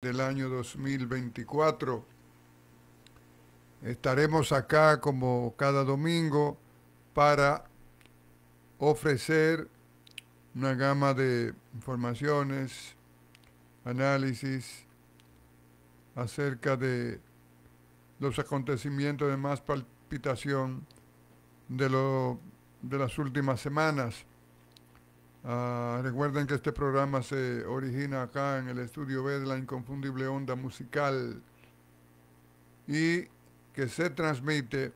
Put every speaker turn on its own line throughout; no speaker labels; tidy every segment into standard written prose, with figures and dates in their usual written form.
del año 2024. Estaremos acá como cada domingo para ofrecer una gama de informaciones, análisis acerca de los acontecimientos de más palpitación de, lo, de las últimas semanas. Recuerden que este programa se origina acá en el estudio B de la inconfundible onda musical y que se transmite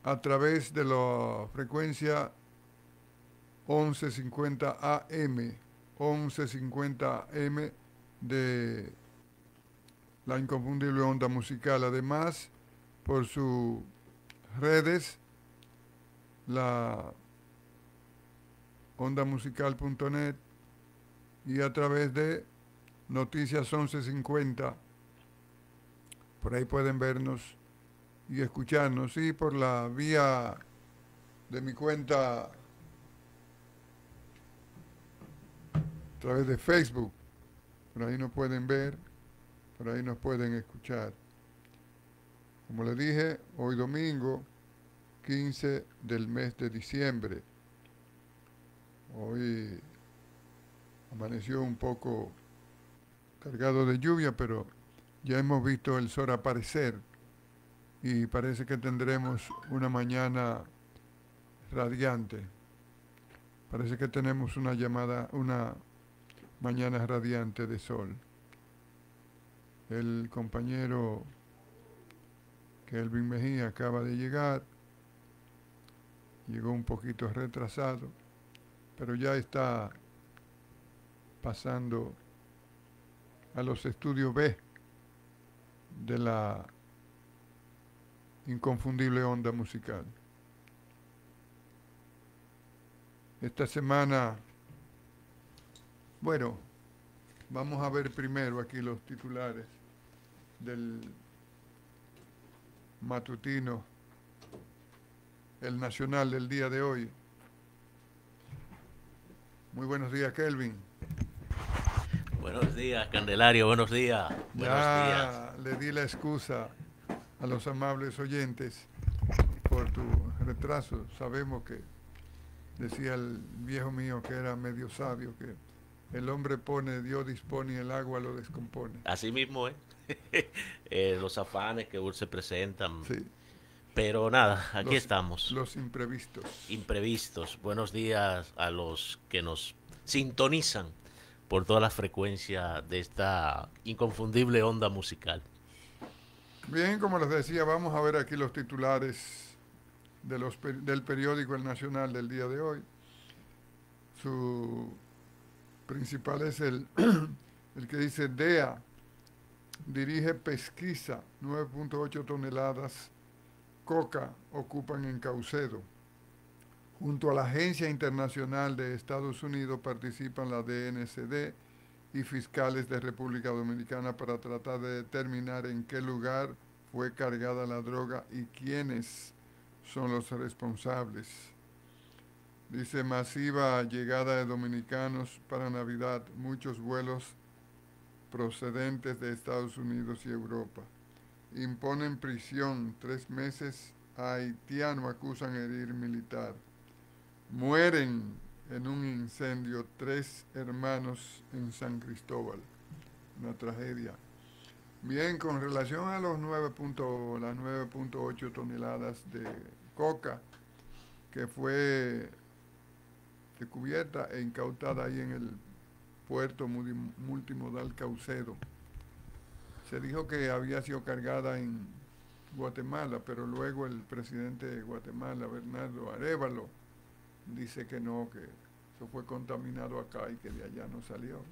a través de la frecuencia 1150 AM, 1150 AM de la inconfundible onda musical. Además, por sus redes, la ondamusical.net y a través de Noticias 1150. Por ahí pueden vernos y escucharnos. Y por la vía de mi cuenta a través de Facebook. Por ahí nos pueden ver, por ahí nos pueden escuchar. Como les dije, hoy domingo 15 del mes de diciembre. Hoy amaneció un poco cargado de lluvia, pero ya hemos visto el sol aparecer y parece que tendremos una mañana radiante. Parece que tenemos una mañana radiante de sol. El compañero Kelvin Mejía acaba de llegar, llegó un poquito retrasado, pero ya está pasando a los estudios B de la inconfundible onda musical. Esta semana, bueno, vamos a ver primero aquí los titulares del matutino, el nacional del día de hoy. Muy buenos días, Kelvin.
Buenos días, Candelario, buenos días. Buenos días.
Ya le di la excusa a los amables oyentes por tu retraso. Sabemos que decía el viejo mío que era medio sabio, que el hombre pone, Dios dispone y el agua lo descompone.
Así mismo, ¿eh? Los afanes que se presentan.
Sí,
Pero nada, aquí
los,
estamos.
los imprevistos.
Imprevistos. Buenos días a los que nos sintonizan por toda la frecuencia de esta inconfundible onda musical.
Bien, como les decía, vamos a ver aquí los titulares del periódico El Nacional del día de hoy. Su principal es el que dice DEA dirige pesquisa, 9.8 toneladas coca ocupan en Caucedo. Junto a la Agencia Internacional de Estados Unidos participan la DNCD y fiscales de República Dominicana para tratar de determinar en qué lugar fue cargada la droga y quiénes son los responsables. Dice masiva llegada de dominicanos para Navidad, muchos vuelos procedentes de Estados Unidos y Europa. Imponen prisión 3 meses a haitiano, acusan herir militar. Mueren en un incendio 3 hermanos en San Cristóbal. Una tragedia. Bien, con relación a las 9.8 toneladas de coca que fue descubierta e incautada ahí en el puerto multimodal Caucedo. Se dijo que había sido cargada en Guatemala, pero luego el presidente de Guatemala, Bernardo Arévalo, dice que no, que eso fue contaminado acá y que de allá no salió.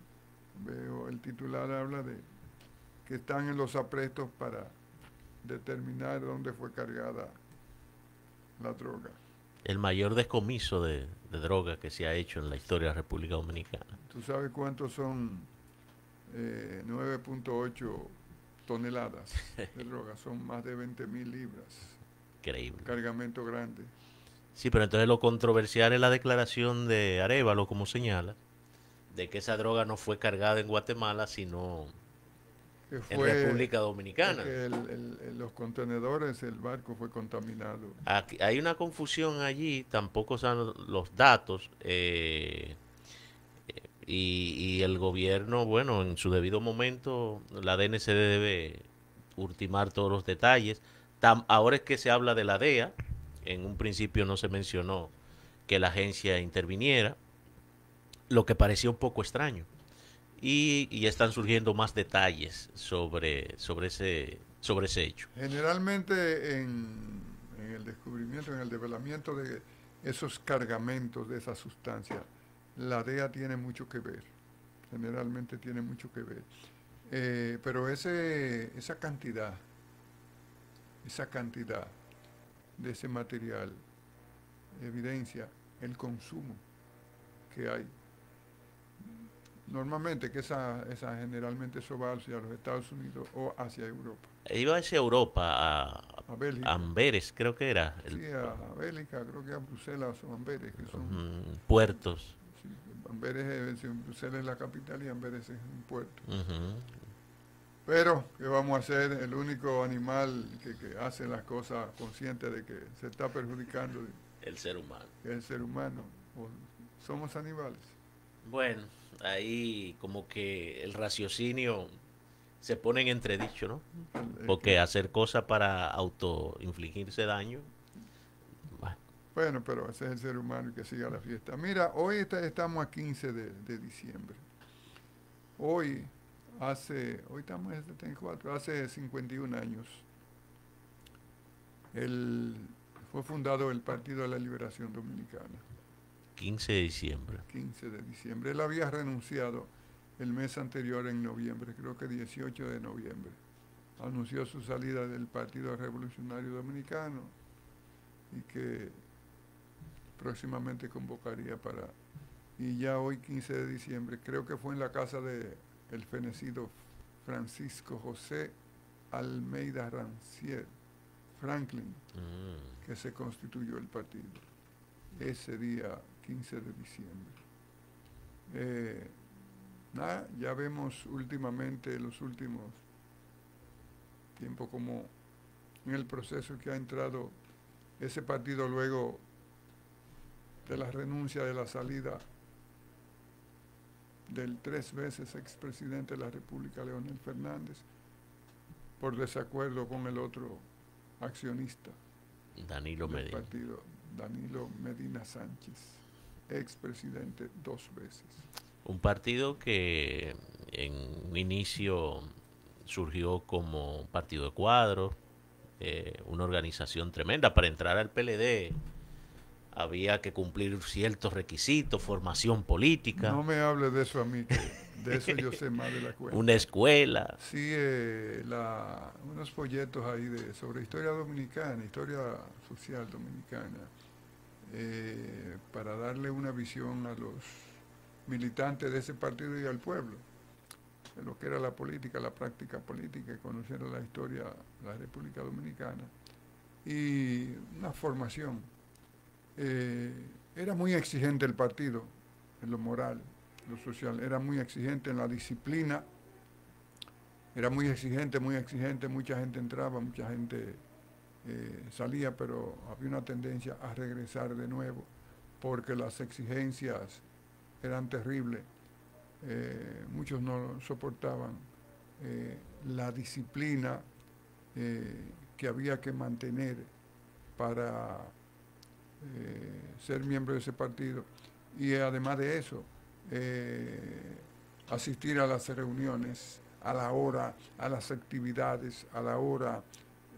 Veo, el titular habla de que están en los aprestos para determinar dónde fue cargada la droga.
El mayor descomiso de droga que se ha hecho en la historia de la República Dominicana.
¿Tú sabes cuántos son 9.8 toneladas de droga? Son más de 20.000 libras.
Increíble.
Cargamento grande.
Sí, pero entonces lo controversial es la declaración de Arévalo, como señala, de que esa droga no fue cargada en Guatemala, sino
que
en
fue
República Dominicana.
que los contenedores, el barco fue contaminado.
Aquí, hay una confusión allí, tampoco saben los datos. Y el gobierno, bueno, en su debido momento, la DNCD debe ultimar todos los detalles. Ahora es que se habla de la DEA, en un principio no se mencionó que la agencia interviniera, lo que parecía un poco extraño. Y están surgiendo más detalles sobre ese hecho.
Generalmente en el descubrimiento, en el develamiento de esos cargamentos de esa sustancia, la DEA tiene mucho que ver, generalmente tiene mucho que ver. Pero esa cantidad de ese material evidencia el consumo que hay. Normalmente que esa generalmente eso va hacia los Estados Unidos o hacia Europa.
Iba hacia Europa,
A
a
Bélgica.
Amberes, creo que era,
Sí, a Bélgica, creo que a Bruselas o Amberes, que son
puertos.
sí, Amberes Bruselas es la capital y Amberes es un puerto.
Ujú.
Pero, ¿qué vamos a hacer? El único animal que hace las cosas consciente de que se está perjudicando
El ser humano.
es el ser humano. O somos animales.
Bueno, ahí como que el raciocinio se pone en entredicho, ¿no? Porque hacer cosas para autoinfligirse daño, bueno,
Bueno, pero ese es el ser humano y que siga la fiesta. Mira, hoy estamos a 15 de diciembre. Hoy, hoy estamos en 74, hace 51 años, el, fue fundado el Partido de la Liberación Dominicana,
15 de diciembre.
15 de diciembre. Él había renunciado el mes anterior en noviembre, creo que 18 de noviembre. Anunció su salida del Partido Revolucionario Dominicano y que próximamente convocaría para... Y ya hoy, 15 de diciembre, creo que fue en la casa de el fenecido Francisco José Almeida Rancière, Franklin,
Mm.
que se constituyó el partido ese día 15 de diciembre. Nada, ya vemos últimamente, los últimos tiempos, como en el proceso que ha entrado ese partido luego de la renuncia, de la salida del 3 veces expresidente de la República, Leonel Fernández, por desacuerdo con el otro accionista
Danilo
del
Medina.
partido, Danilo Medina Sánchez, expresidente 2 veces.
Un partido que en un inicio surgió como un partido de cuadros, una organización tremenda. Para entrar al PLD había que cumplir ciertos requisitos, formación política,
No me hable de eso a mí, que de eso yo sé más de la
una
cuenta.
escuela.
Sí, unos folletos ahí sobre historia dominicana, historia social dominicana, para darle una visión a los militantes de ese partido y al pueblo, de lo que era la política, la práctica política, y conocer la historia de la República Dominicana. Y una formación. Era muy exigente el partido en lo moral, lo social, era muy exigente en la disciplina, era muy exigente, mucha gente entraba, mucha gente salía, pero había una tendencia a regresar de nuevo, porque las exigencias eran terribles, muchos no soportaban la disciplina que había que mantener para ser miembro de ese partido, y además de eso, asistir a las reuniones, a la hora, a las actividades, a la hora,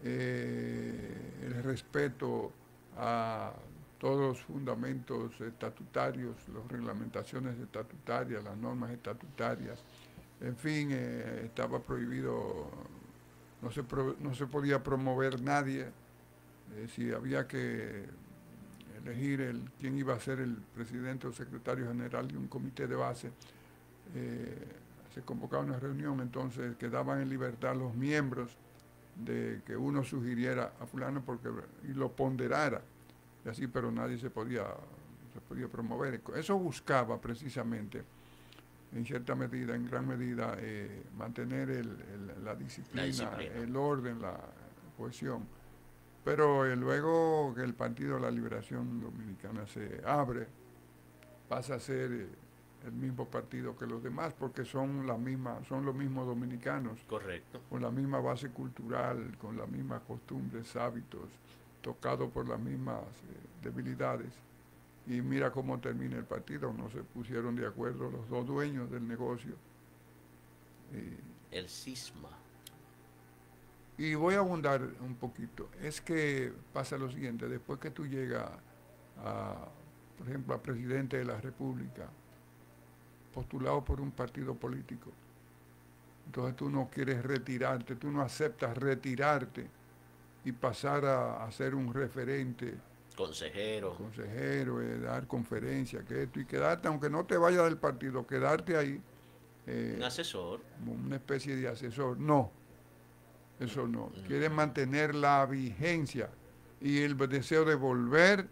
el respeto a todos los fundamentos estatutarios, las reglamentaciones estatutarias, las normas estatutarias, en fin, estaba prohibido, no se podía promover nadie, si había que elegir quién iba a ser el presidente o secretario general de un comité de base, se convocaba una reunión, entonces quedaban en libertad los miembros de que uno sugiriera a fulano y lo ponderara, y así, pero nadie se podía promover. Eso buscaba precisamente en cierta medida, en gran medida, mantener la disciplina, el orden, la cohesión. Pero luego que el Partido de la Liberación Dominicana se abre, pasa a ser el mismo partido que los demás, porque son son los mismos dominicanos.
Correcto.
Con la misma base cultural, con las mismas costumbres, hábitos, tocados por las mismas debilidades. Y mira cómo termina el partido, no se pusieron de acuerdo los dos dueños del negocio.
El cisma.
Y voy a abundar un poquito. Es que pasa lo siguiente, después que tú llegas por ejemplo, a presidente de la República, postulado por un partido político, entonces tú no quieres retirarte, tú no aceptas retirarte y pasar a ser un referente.
Consejero,
dar conferencias, que esto, y quedarte, aunque no te vayas del partido, quedarte ahí.
Un asesor.
Una especie de asesor. No, eso no. Quieren mantener la vigencia y el deseo de volver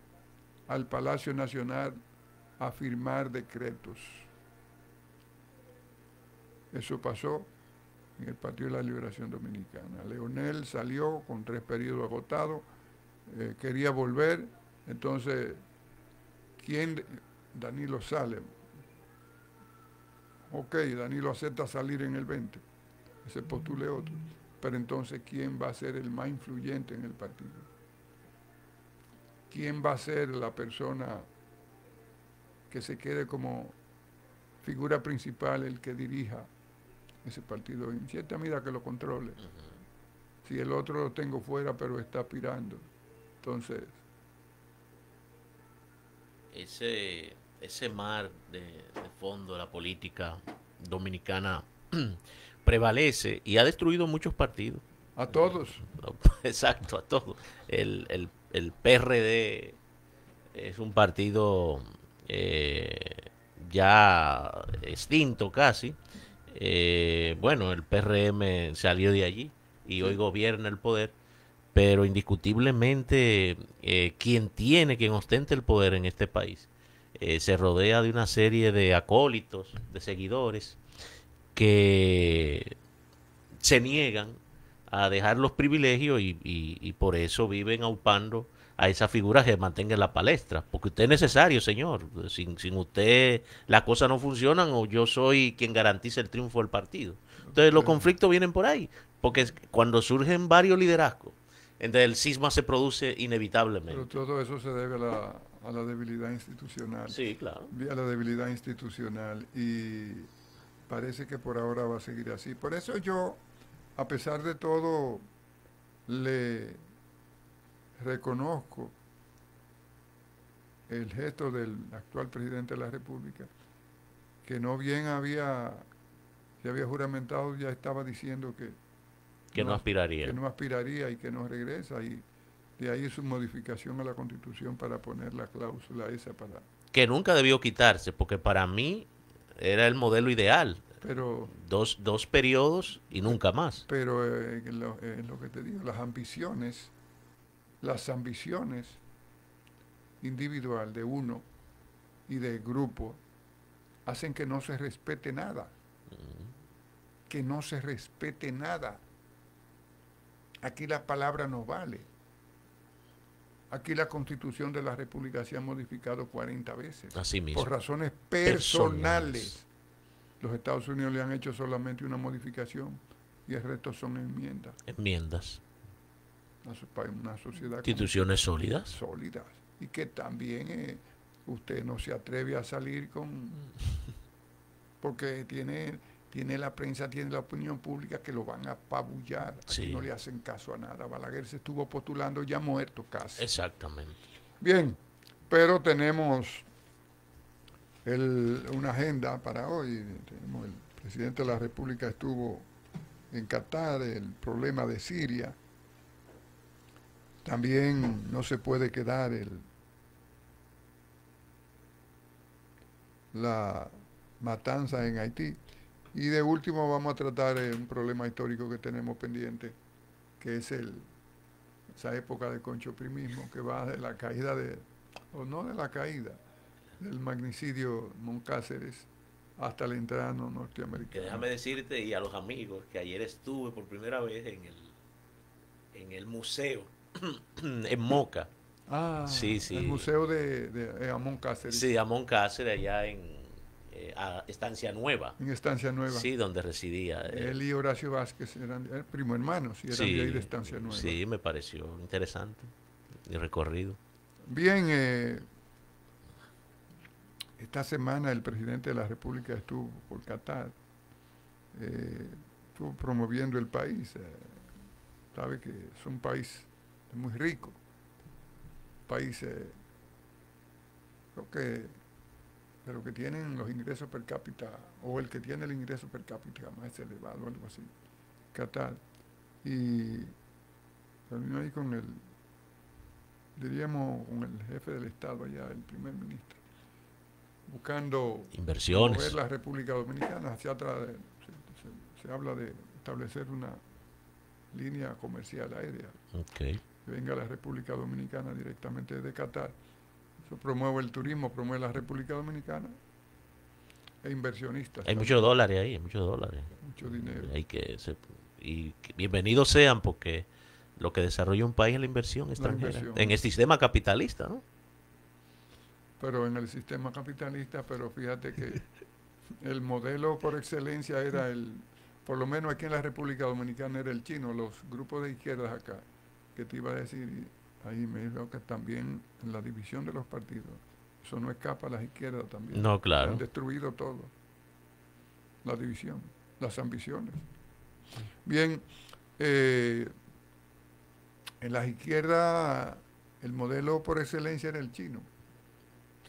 al Palacio Nacional a firmar decretos. Eso pasó en el Partido de la Liberación Dominicana. Leonel salió con 3 periodos agotados, quería volver, entonces, ¿quién? Danilo sale. Ok, Danilo acepta salir en el 20, se postule otro, pero entonces, ¿quién va a ser el más influyente en el partido? ¿Quién va a ser la persona que se quede como figura principal, el que dirija ese partido, en cierta medida que lo controle? Si el otro lo tengo fuera, pero está aspirando. Entonces,
ese mar de fondo de la política dominicana prevalece y ha destruido muchos partidos.
A todos.
Exacto, a todos. El PRD es un partido ya extinto casi. Bueno, el PRM salió de allí y hoy gobierna el poder, pero indiscutiblemente quien ostenta el poder en este país se rodea de una serie de acólitos, de seguidores que se niegan a dejar los privilegios y por eso viven aupando a esa figura que mantenga en la palestra, porque usted es necesario, señor. Sin usted las cosas no funcionan, o yo soy quien garantiza el triunfo del partido. Entonces los conflictos vienen por ahí, porque cuando surgen varios liderazgos, entonces el cisma se produce inevitablemente.
Pero todo eso se debe a la debilidad institucional.
Sí, claro.
A la debilidad institucional, y parece que por ahora va a seguir así. Por eso yo, a pesar de todo, le reconozco el gesto del actual presidente de la República, que no bien se había juramentado, ya estaba diciendo
que no aspiraría.
Que no aspiraría y que no regresa, y de ahí su modificación a la Constitución para poner la cláusula esa para...
Que nunca debió quitarse, porque para mí era el modelo ideal.
Pero
dos periodos y nunca más.
Pero en lo que te digo, las ambiciones individual de uno y del grupo hacen que no se respete nada. Que no se respete nada. Aquí la palabra no vale. Aquí la Constitución de la República se ha modificado 40 veces.
Así mismo.
Por razones personales. Los Estados Unidos le han hecho solamente una modificación y el resto son enmiendas.
Enmiendas.
Una sociedad...
Instituciones sólidas.
Sólidas. Y que también usted no se atreve a salir con... Porque tiene la prensa, tiene la opinión pública que lo van a apabullar. Aquí no le hacen caso a nada. Balaguer se estuvo postulando ya muerto casi.
Exactamente.
Bien, pero tenemos una agenda para hoy. El presidente de la República estuvo en Qatar, el problema de Siria. También no se puede quedar la matanza en Haití. Y de último vamos a tratar un problema histórico que tenemos pendiente, que es esa época de conchoprimismo que va de la caída o no de la caída, del magnicidio Moncáceres hasta el entrano
Que
norteamericano.
déjame decirte y a los amigos que ayer estuve por primera vez en el museo en Moca. Sí,
El
sí.
museo de Amón Cáceres,
Sí, Amón Cáceres, allá en Estancia Nueva.
en Estancia Nueva.
Sí, donde residía.
Él y Horacio Vázquez eran primo hermanos y eran de ahí de
Sí,
Estancia Nueva.
sí, me pareció interesante el recorrido.
Bien, esta semana el presidente de la República estuvo por Qatar, estuvo promoviendo el país. Sabe que es un país muy rico, país creo que de lo que tienen los ingresos per cápita, o el que tiene el ingreso per cápita más elevado, algo así, Qatar. Y terminó ahí con el, diríamos, con el jefe del Estado allá, el primer ministro, buscando
Inversiones.
mover la República Dominicana hacia atrás. Se habla de establecer una línea comercial aérea
Okay.
que venga a la República Dominicana directamente desde Qatar. Eso promueve el turismo, promueve la República Dominicana e inversionistas.
Hay
también,
muchos dólares ahí, hay muchos dólares.
mucho dinero.
Hay bienvenidos sean porque lo que desarrolla un país es la inversión extranjera.
inversión.
En el sistema capitalista, ¿no?
Pero en el sistema capitalista, pero fíjate que el modelo por excelencia era por lo menos aquí en la República Dominicana era el chino, los grupos de izquierdas acá, que te iba a decir, y ahí me dijo que también en la división de los partidos, eso no escapa a las izquierdas también.
No, claro.
Han destruido todo, la división, las ambiciones. Bien, en las izquierdas el modelo por excelencia era el chino.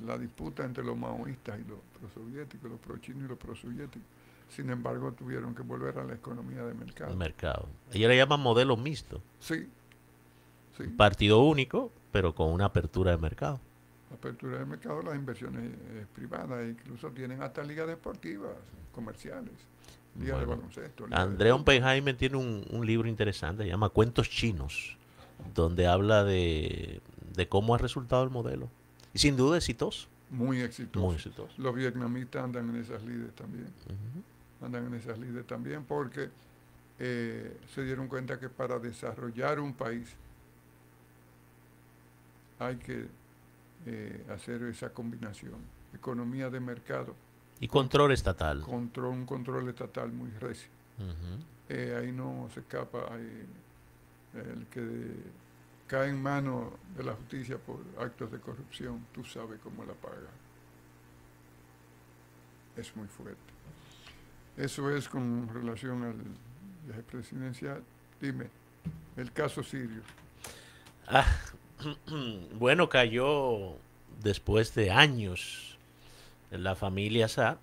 La disputa entre los maoístas y los prosoviéticos, los prochinos y los prosoviéticos. Sin embargo, tuvieron que volver a la economía de mercado.
El mercado. Ellos le llaman modelo mixto.
Sí, sí.
Partido único, pero con una apertura de mercado.
Apertura de mercado, las inversiones privadas, incluso tienen hasta ligas deportivas, comerciales, ligas de baloncesto.
André Oppenheimer tiene un libro interesante, se llama Cuentos Chinos, donde habla de cómo ha resultado el modelo. Y sin duda exitoso.
Muy exitoso.
Muy exitoso.
Los vietnamitas andan en esas lides también. Andan en esas lides también porque se dieron cuenta que para desarrollar un país hay que hacer esa combinación, economía de mercado
y control estatal,
un control estatal muy recio. Ahí no se escapa el que cae en manos de la justicia por actos de corrupción, tú sabes cómo la paga. Es muy fuerte. Eso es con relación al viaje presidencial. Dime, el caso sirio.
Bueno, cayó después de años la familia Assad,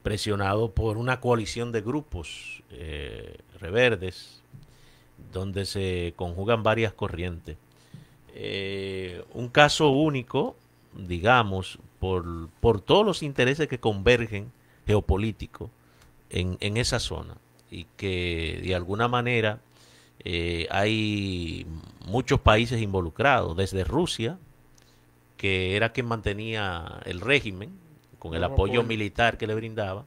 presionado por una coalición de grupos reverdes, donde se conjugan varias corrientes. Un caso único, digamos, por todos los intereses que convergen geopolíticos en esa zona y que de alguna manera hay muchos países involucrados, desde Rusia, que era quien mantenía el régimen con el apoyo militar que le brindaba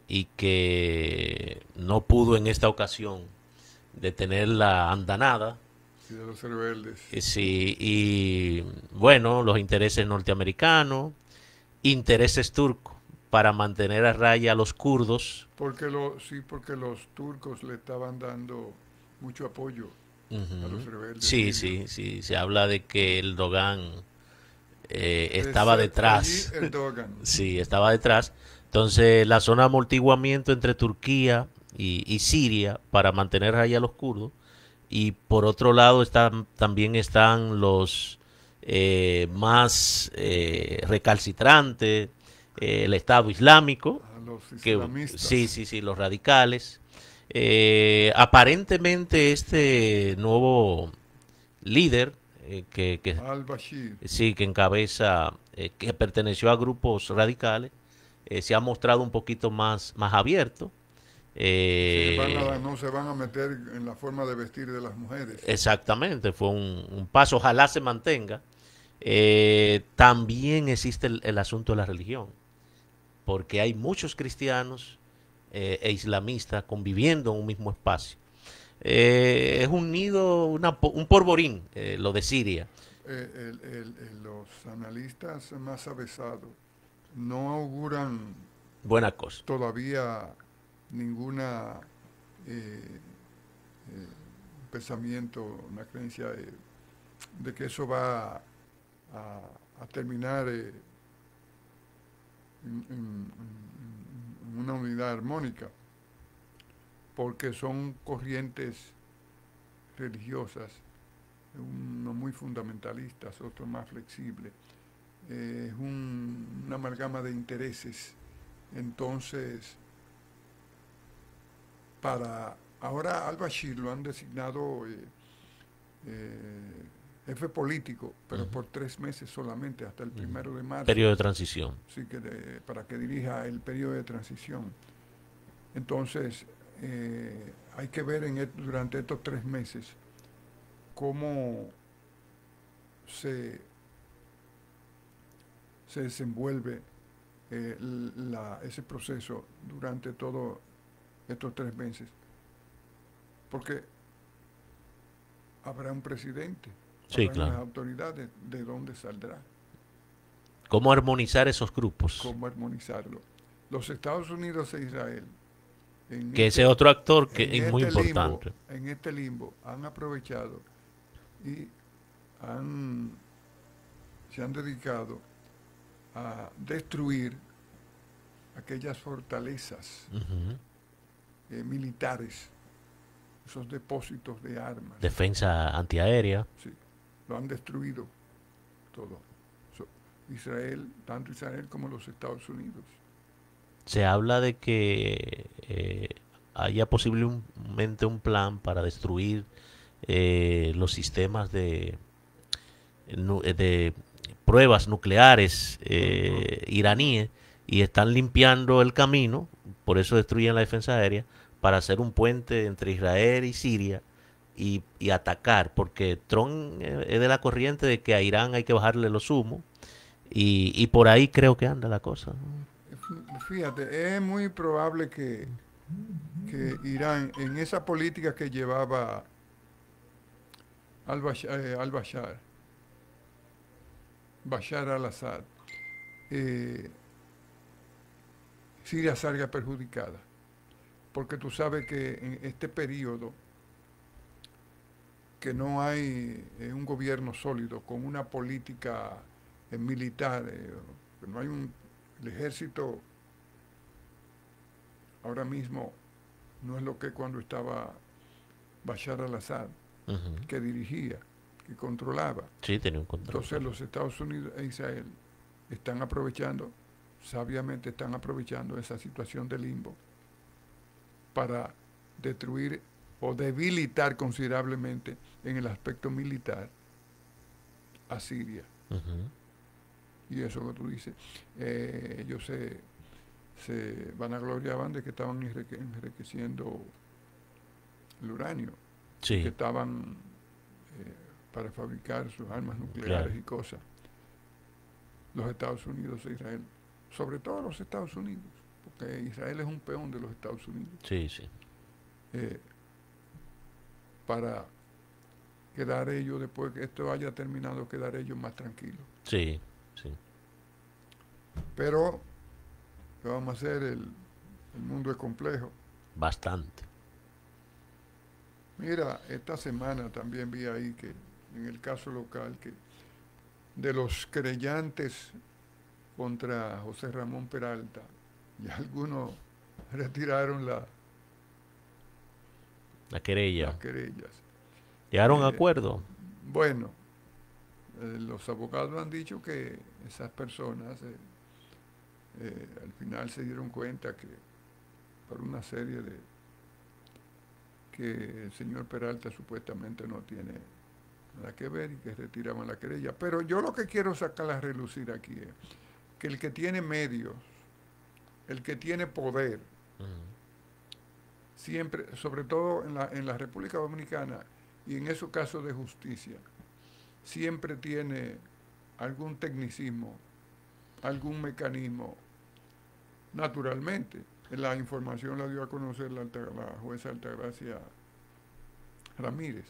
y que no pudo en esta ocasión detener la andanada.
Y de los rebeldes.
Sí, y bueno, los intereses norteamericanos, intereses turcos para mantener a raya a los kurdos.
Porque los turcos le estaban dando mucho apoyo a los rebeldes.
Sí, se habla de que Erdogan estaba detrás. Sí, estaba detrás. Entonces, la zona de amortiguamiento entre Turquía y Siria para mantener ahí a los kurdos. Y por otro lado también están los más recalcitrantes, el Estado Islámico,
los islamistas.
Los radicales. Aparentemente este nuevo líder que
Al-Bashir,
que encabeza, que perteneció a grupos radicales, se ha mostrado un poquito más abierto.
No se van a meter en la forma de vestir de las mujeres.
Exactamente, fue un paso, ojalá se mantenga. También existe el asunto de la religión, porque hay muchos cristianos e islamistas conviviendo en un mismo espacio. Es un nido, un polvorín, lo de Siria.
Los analistas más avesados no auguran
Buena cosa.
todavía ninguna eh, pensamiento, una creencia de que eso va a terminar en una unidad armónica, porque son corrientes religiosas, unos muy fundamentalistas, otros más flexibles. Es una amalgama de intereses. Entonces, ahora al-Bashir lo han designado jefe político, pero por 3 meses solamente, hasta el 1 de marzo.
Periodo de transición.
Sí, para que dirija el periodo de transición. Entonces, hay que ver durante estos 3 meses cómo se desenvuelve ese proceso durante todos estos 3 meses. Porque habrá un presidente,
Sí,
habrá unas
claro.
autoridades, ¿de dónde saldrá?
¿Cómo armonizar esos grupos?
¿Cómo armonizarlo? Los Estados Unidos e Israel,
Que ese otro actor que
en
es muy
este limbo,
importante.
han aprovechado y se han dedicado a destruir aquellas fortalezas militares, esos depósitos de armas.
Defensa antiaérea.
Sí, lo han destruido todo. Israel, tanto Israel como los Estados Unidos.
Se habla de que haya posiblemente un plan para destruir los sistemas de pruebas nucleares iraníes y están limpiando el camino, por eso destruyen la defensa aérea, para hacer un puente entre Israel y Siria y atacar, porque Trump es de la corriente de que a Irán hay que bajarle los humos y por ahí creo que anda la cosa.
Fíjate, es muy probable que Irán, en esa política que llevaba al-Bashar, Bashar al-Assad, Siria salga perjudicada. Porque tú sabes que en este periodo que no hay un gobierno sólido con una política militar, que no hay el ejército ahora mismo no es lo que cuando estaba Bashar al-Assad, que dirigía, que controlaba.
Sí, tenía un control.
Entonces los Estados Unidos e Israel están aprovechando, sabiamente están aprovechando esa situación de limbo para destruir o debilitar considerablemente en el aspecto militar a Siria. Y eso que tú dices, ellos se vanagloriaban de que estaban enriqueciendo el uranio,
Sí.
que estaban para fabricar sus armas nucleares y cosas. Los Estados Unidos e Israel, sobre todo los Estados Unidos, porque Israel es un peón de los Estados Unidos.
Sí, sí.
Para quedar ellos, después que esto haya terminado, quedar ellos más tranquilos.
Sí, sí.
Pero, ¿qué vamos a hacer? El mundo es complejo.
Bastante.
Mira, esta semana también vi ahí que, en el caso local, que de los querellantes contra José Ramón Peralta, y algunos retiraron
La querella.
las querellas.
¿Llegaron a acuerdo?
Bueno, los abogados han dicho que esas personas al final se dieron cuenta que por una serie de que el señor Peralta supuestamente no tiene nada que ver y que retiraban la querella. Pero yo lo que quiero sacar a relucir aquí es que el que tiene medios, el que tiene poder, siempre, sobre todo en la República Dominicana y en esos casos de justicia, siempre tiene algún tecnicismo, algún mecanismo naturalmente. La información la dio a conocer la jueza Altagracia Ramírez,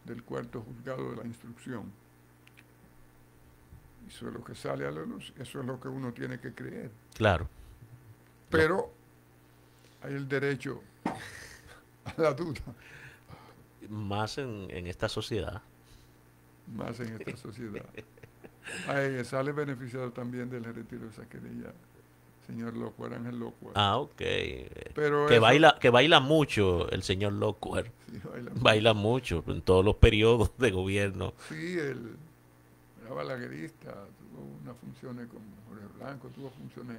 del cuarto juzgado de la instrucción. Eso es lo que sale a la luz, eso es lo que uno tiene que creer.
Claro.
Pero hay el derecho a la duda,
Más en esta sociedad.
más en esta sociedad. Sale beneficiado también del retiro de esa querella, señor Locuar, Ángel Locuar.
Ah, ok.
Pero
Que baila mucho el señor Lockwood.
sí,
Baila mucho en todos los periodos de gobierno.
sí, él era balaguerista, tuvo unas funciones como Jorge Blanco, tuvo funciones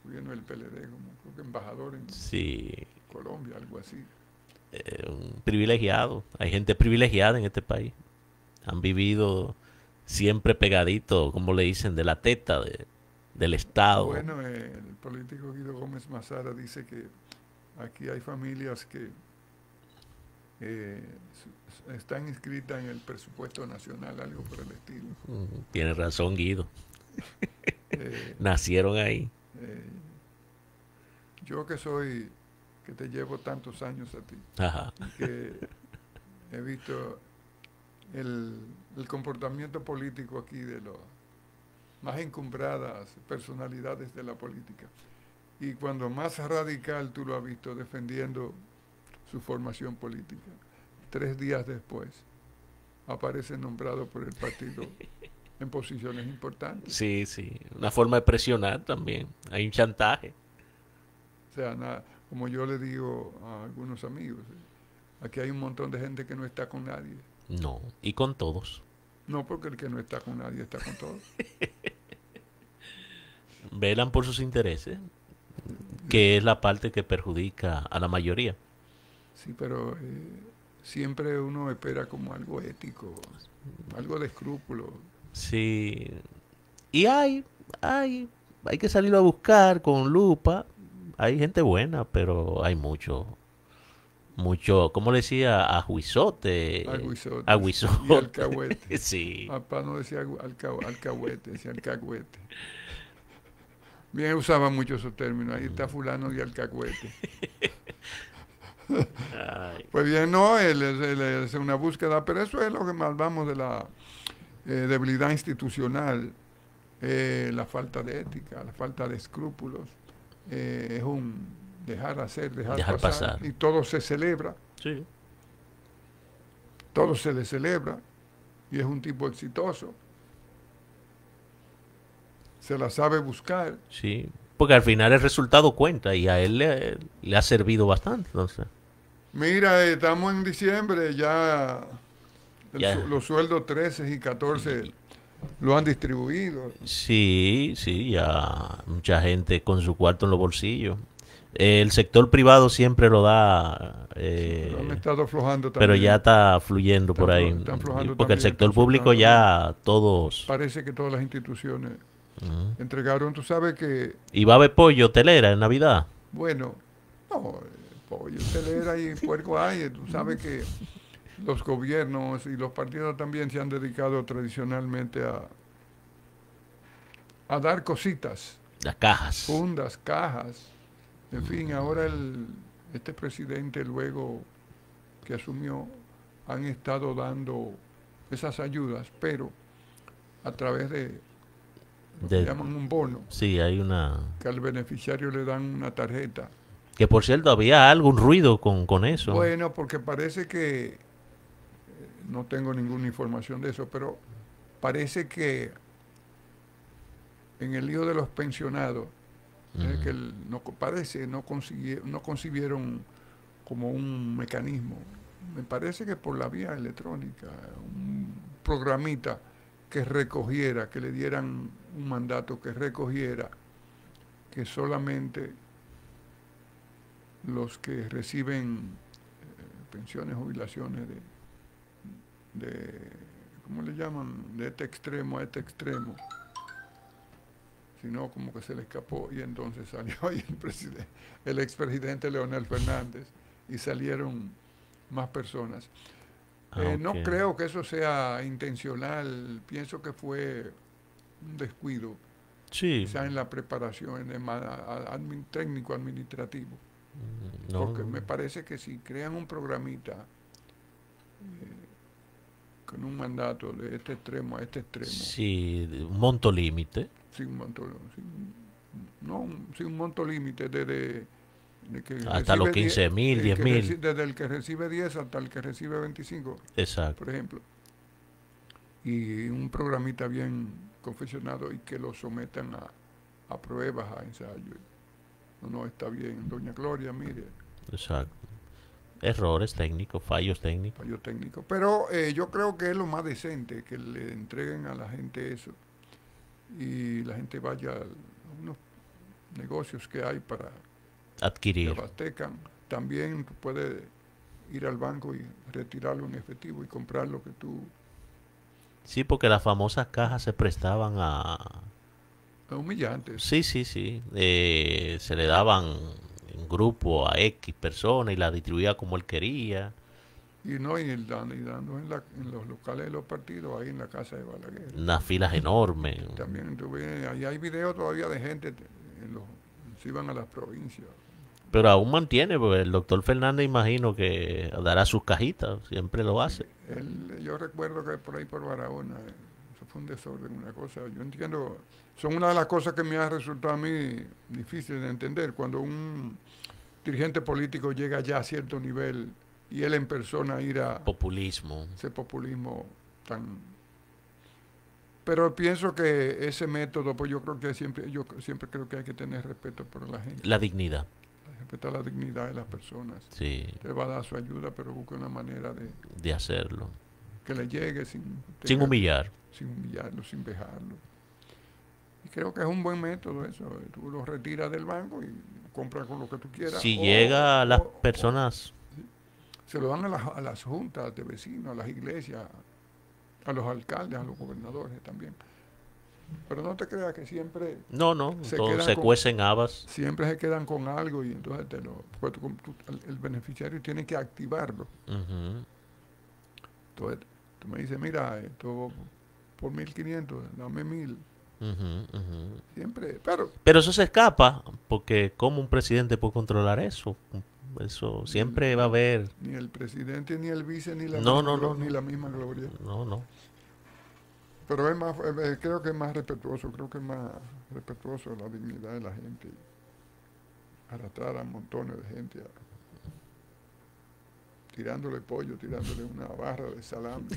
gobierno del PLD, como creo que embajador en
Sí,
Colombia, algo así.
un privilegiado. Hay gente privilegiada en este país. Han vivido siempre pegadito, como le dicen, de la teta del Estado.
Bueno, el político Guido Gómez Mazara dice que aquí hay familias que están inscritas en el presupuesto nacional, algo por el estilo.
Tiene razón, Guido.
Eh,
Nacieron ahí.
eh, yo que te llevo tantos años a ti,
Ajá.
que he visto el, el comportamiento político aquí de las más encumbradas personalidades de la política. Y cuando más radical tú lo has visto defendiendo su formación política, 3 días después aparece nombrado por el partido en posiciones importantes.
Sí, sí. Una forma de presionar también. Hay un chantaje.
O sea, como yo le digo a algunos amigos, aquí hay un montón de gente que no está con nadie.
No. Y con todos.
No porque el que no está con nadie está con todos.
Velan por sus intereses, que es la parte que perjudica a la mayoría.
Sí, pero siempre uno espera como algo ético, algo de escrúpulo.
Sí. Y hay que salirlo a buscar con lupa. Hay gente buena, pero hay mucho, ¿cómo le decía? Ajuizote.
Aguizotes y
Aguizote.
alcahuete.
Sí.
Papá no decía alcahuete, decía alcahuete. Bien usaba mucho esos términos. Ahí está fulano de alcahuete.
Ay,
Pues bien, no, él es una búsqueda, pero eso es lo que más vamos de la debilidad institucional, la falta de ética, la falta de escrúpulos, es un dejar hacer, dejar pasar, y todo se celebra,
sí.
todo se le celebra, y es un tipo exitoso, se la sabe buscar.
Sí. Porque al final el resultado cuenta y a él le ha servido bastante. Entonces,
Mira, estamos en diciembre, ya
ya.
los sueldos 13 y 14 lo han distribuido.
Sí, sí, ya mucha gente con su cuarto en los bolsillos. El sector privado siempre lo da,
Pero han estado aflojando
pero ya
también.
está fluyendo por ahí.
Están aflojando
Porque el
también,
sector
están
público
soltando.
ya todos.
Parece que todas las instituciones
Ujú.
entregaron. Tú sabes que,
Y va a haber pollo telera en Navidad.
bueno, no, pollo, telera y puerco hay. Tú sabes que los gobiernos y los partidos también se han dedicado tradicionalmente a dar cositas,
Las cajas.
fundas, cajas. En fin, ahora este presidente luego que asumió han estado dando esas ayudas, pero a través de lo que
De,
llaman un bono,
sí, hay una.
que al beneficiario le dan una tarjeta.
Que por cierto, había algún ruido con eso.
Bueno, porque parece que, no tengo ninguna información de eso, pero parece que en el lío de los pensionados, que no concibieron como un mecanismo. Me parece que por la vía electrónica, un programita que recogiera, que le dieran un mandato que recogiera que solamente los que reciben pensiones, jubilaciones ¿cómo le llaman? De este extremo a este extremo, sino como que se le escapó y entonces salió ahí el expresidente Leonel Fernández y salieron más personas. No
Ok.
creo que eso sea intencional, pienso que fue un descuido
Sí,
quizá en la preparación, en el técnico administrativo.
no,
Porque
no.
me parece que si crean un programita con un mandato de este extremo a este extremo,
Sí, un monto límite.
sin monto, no, sin un monto límite de que
Hasta los
recibe 10,
15.000, 10.000.
desde el que recibe 10 hasta el que recibe 25, por
Exacto,
ejemplo, y un programita bien confeccionado y que lo sometan a pruebas, a ensayos. No, no, está bien, doña Gloria, mire,
exacto. Errores técnicos, fallos técnicos.
fallo técnico. Pero yo creo que es lo más decente, que le entreguen a la gente eso y la gente vaya a unos negocios que hay para que
Adquirir.
abastecan. También tú puedes ir al banco y retirarlo en efectivo y comprar lo que tú...
Sí, porque las famosas cajas se prestaban
Es humillante eso.
Sí, sí, sí. Se le daban en grupo a X personas y la distribuía como él quería.
Y no, y dando en los locales de los partidos, ahí en la casa de Balaguer.
Unas filas enormes.
También tuve, ahí hay videos todavía de gente, se iban a las provincias.
Pero aún mantiene, porque el doctor Fernández imagino que dará sus cajitas, siempre lo
Sí,
hace.
yo recuerdo que por ahí por Barahona, eso fue un desorden, una cosa. Yo entiendo, son una de las cosas que me ha resultado a mí difícil de entender. Cuando un dirigente político llega ya a cierto nivel y él en persona ir a
Populismo,
ese populismo tan... Pero pienso que ese método, pues yo siempre creo que hay que tener respeto por la gente,
la dignidad,
respetar la dignidad de las personas.
sí,
Usted va a dar su ayuda, pero busque una manera de
de hacerlo.
que le llegue
Sin humillar.
sin humillarlo, sin vejarlo. Y creo que es un buen método eso. Tú lo retiras del banco y compras con lo que tú quieras.
Si llega a las
O
personas,
se lo dan a las juntas de vecinos, a las iglesias, a los alcaldes, a los gobernadores también. Pero no te creas que
no, no,
se
todo
quedan
se
con,
cuecen habas.
siempre se quedan con algo y entonces porque el beneficiario tiene que activarlo.
Ujú,
Entonces tú me dices, mira, esto por 1.500, dame 1.000.
ujú, ujú.
Siempre, pero
Pero eso se escapa, porque ¿cómo un presidente puede controlar eso? Eso
ni el,
siempre va a
ni,
haber.
ni el presidente, ni el vice,
No, no, no,
ni
no.
la misma gloria.
No, no.
Pero es más, creo que es más respetuoso, creo que es más respetuoso la dignidad de la gente. Arrastrar a montones de gente tirándole pollo, tirándole una barra de salami.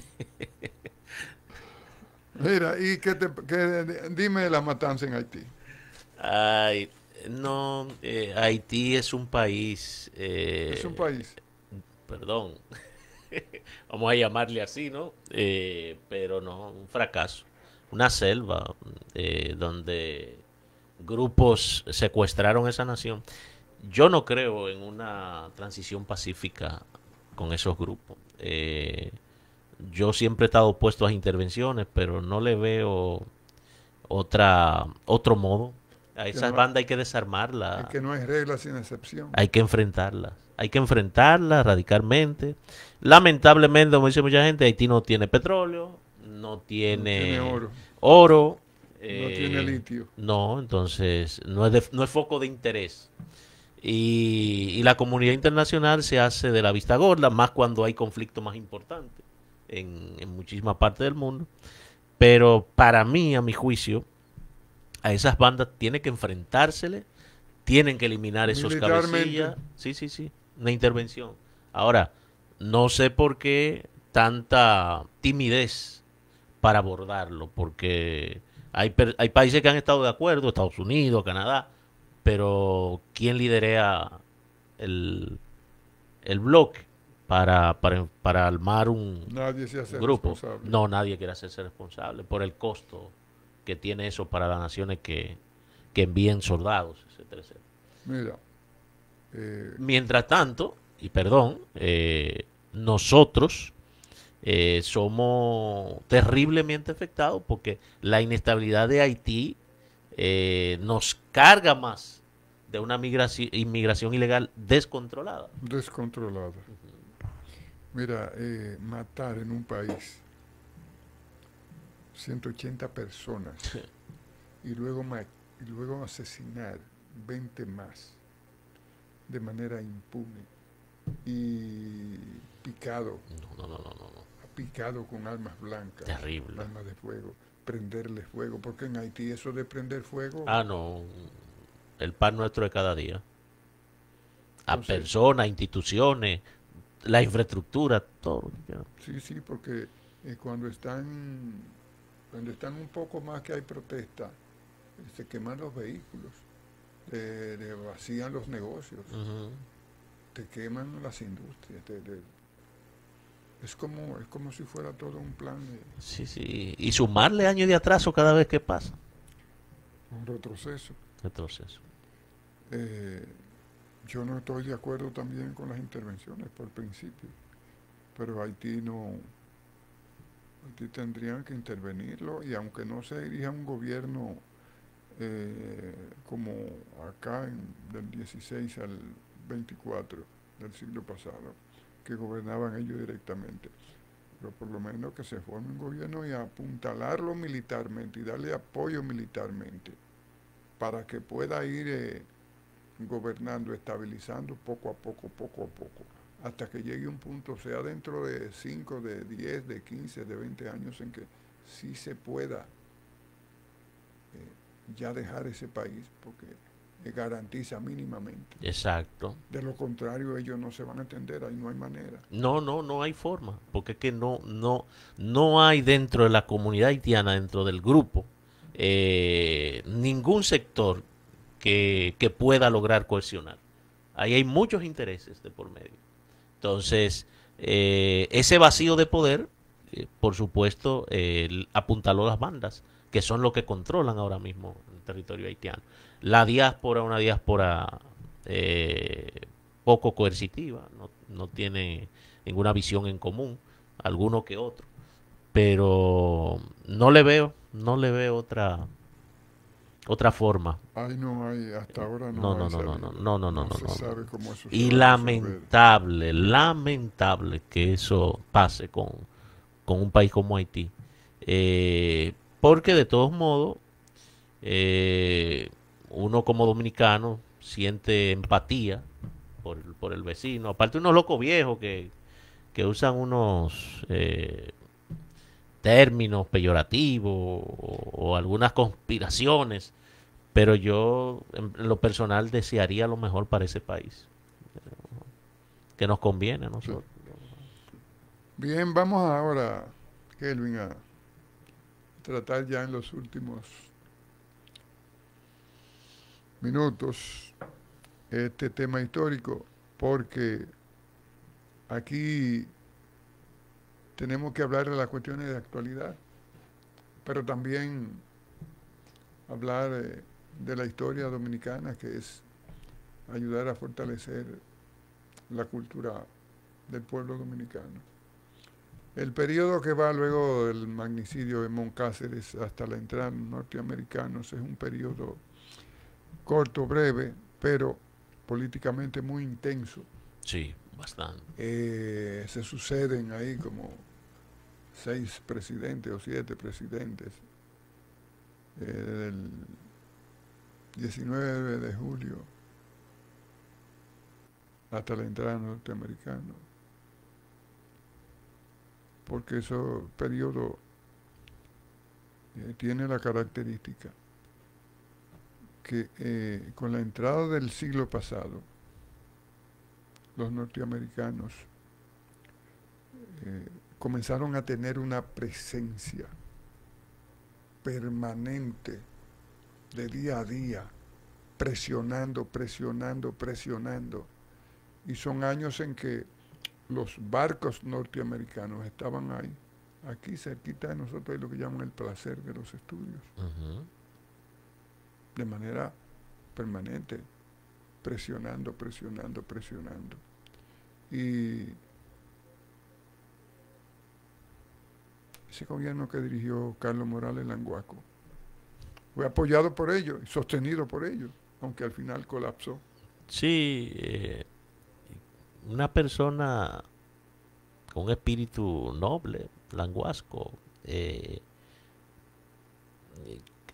Mira, y dime de la matanza en Haití.
Ay, no, Haití es un país,
Es un país.
perdón, vamos a llamarle así, ¿no? Pero no, un fracaso. Una selva donde grupos secuestraron esa nación. Yo no creo en una transición pacífica con esos grupos. Yo siempre he estado opuesto a las intervenciones, pero no le veo otro modo. A
Que
esas
no,
bandas hay que
es
desarmarlas,
que no hay reglas sin excepción.
hay que enfrentarlas. Hay que enfrentarlas radicalmente. Lamentablemente, como dice mucha gente, Haití no tiene petróleo, no
No tiene
tiene
oro,
oro,
no tiene litio.
no, entonces no es foco de interés. Y la comunidad internacional se hace de la vista gorda, más cuando hay conflictos más importantes en muchísimas partes del mundo. Pero para mí, a mi juicio, a esas bandas tiene que enfrentársele, tienen que eliminar esos
Militarmente,
cabecillas. Sí, sí, sí, una intervención. Ahora, no sé por qué tanta timidez para abordarlo, porque hay países que han estado de acuerdo, Estados Unidos, Canadá, pero ¿quién lidera el, el bloque para armar
nadie se
un
hace
grupo?
responsable.
No, nadie quiere hacerse responsable por el costo que tiene eso para las naciones que envíen soldados, etcétera, etcétera.
Mira, eh,
Mientras tanto, y perdón, nosotros somos terriblemente afectados porque la inestabilidad de Haití nos carga más de una inmigración ilegal descontrolada.
descontrolada. Mira, matar en un país 180 personas y y luego asesinar 20 más de manera impune y picado,
No, no, no, no, no.
picado con armas blancas,
Terrible.
armas de fuego, prenderle fuego, porque en Haití eso de prender fuego,
Ah, no. El pan nuestro de cada día. A
entonces,
personas, instituciones, la infraestructura, todo.
sí, sí, porque cuando cuando están un poco más que hay protesta, se queman los vehículos, te vacían los negocios,
Ujú.
te queman las industrias, es como si fuera todo un plan,
Sí, sí. Y sumarle años de atraso cada vez que pasa.
un retroceso.
Retroceso.
Eh, yo no estoy de acuerdo también con las intervenciones por principio, pero Haití no, Haití tendrían que intervenirlo y aunque no se dirija un gobierno como acá del 16 al 24 del siglo pasado, que gobernaban ellos directamente, pero por lo menos que se forme un gobierno y apuntalarlo militarmente y darle apoyo militarmente para que pueda ir gobernando, estabilizando poco a poco, hasta que llegue un punto, sea dentro de 5 de 10 de 15 de 20 años, en que sí se pueda ya dejar ese país, porque garantiza mínimamente.
Exacto.
De lo contrario, ellos no se van a entender, ahí no hay manera.
No, no, no hay forma, porque es que no hay dentro de la comunidad haitiana, dentro del grupo, ningún sector que pueda lograr cohesionar. Ahí hay muchos intereses de por medio. Entonces, ese vacío de poder, por supuesto, apuntaló las bandas, que son los que controlan ahora mismo el territorio haitiano. La diáspora, una diáspora eh, poco coercitiva, no tiene ninguna visión en común, alguno que otro, pero no le veo otra forma.
Ahí no hay, hasta ahora
No,
no
no,
hay
no, no, no,
salida.
no, no, no,
No
no,
se
no, no.
sabe cómo eso se
Y
va a resolver.
lamentable, lamentable que eso pase con un país como Haití. Porque de todos modos, eh, uno como dominicano siente empatía por el vecino. Aparte unos locos viejos que usan unos términos peyorativos o algunas conspiraciones, pero yo en lo personal desearía lo mejor para ese país, que nos conviene a
Sí.
nosotros.
Bien, vamos ahora, Kelvin, a tratar ya en los últimos minutos este tema histórico, porque aquí tenemos que hablar de las cuestiones de actualidad, pero también hablar de la historia dominicana, que es ayudar a fortalecer la cultura del pueblo dominicano. El periodo que va luego del magnicidio de Moncáceres hasta la entrada de los norteamericanos es un periodo corto, breve, pero políticamente muy intenso.
Sí, bastante.
Se suceden ahí como 6 presidentes o 7 presidentes del 19 de julio hasta la entrada de los norteamericanos, porque ese periodo tiene la característica que con la entrada del siglo pasado, los norteamericanos comenzaron a tener una presencia permanente de día a día, presionando, presionando, presionando. Y son años en que los barcos norteamericanos estaban ahí, aquí cerquita de nosotros, hay lo que llaman el placer de los estudios,
Ujú.
de manera permanente, presionando, presionando, presionando. Y ese gobierno que dirigió Carlos Morales Languaco fue apoyado por ellos, sostenido por ellos, aunque al final colapsó.
Sí, una persona con un espíritu noble, languasco, eh,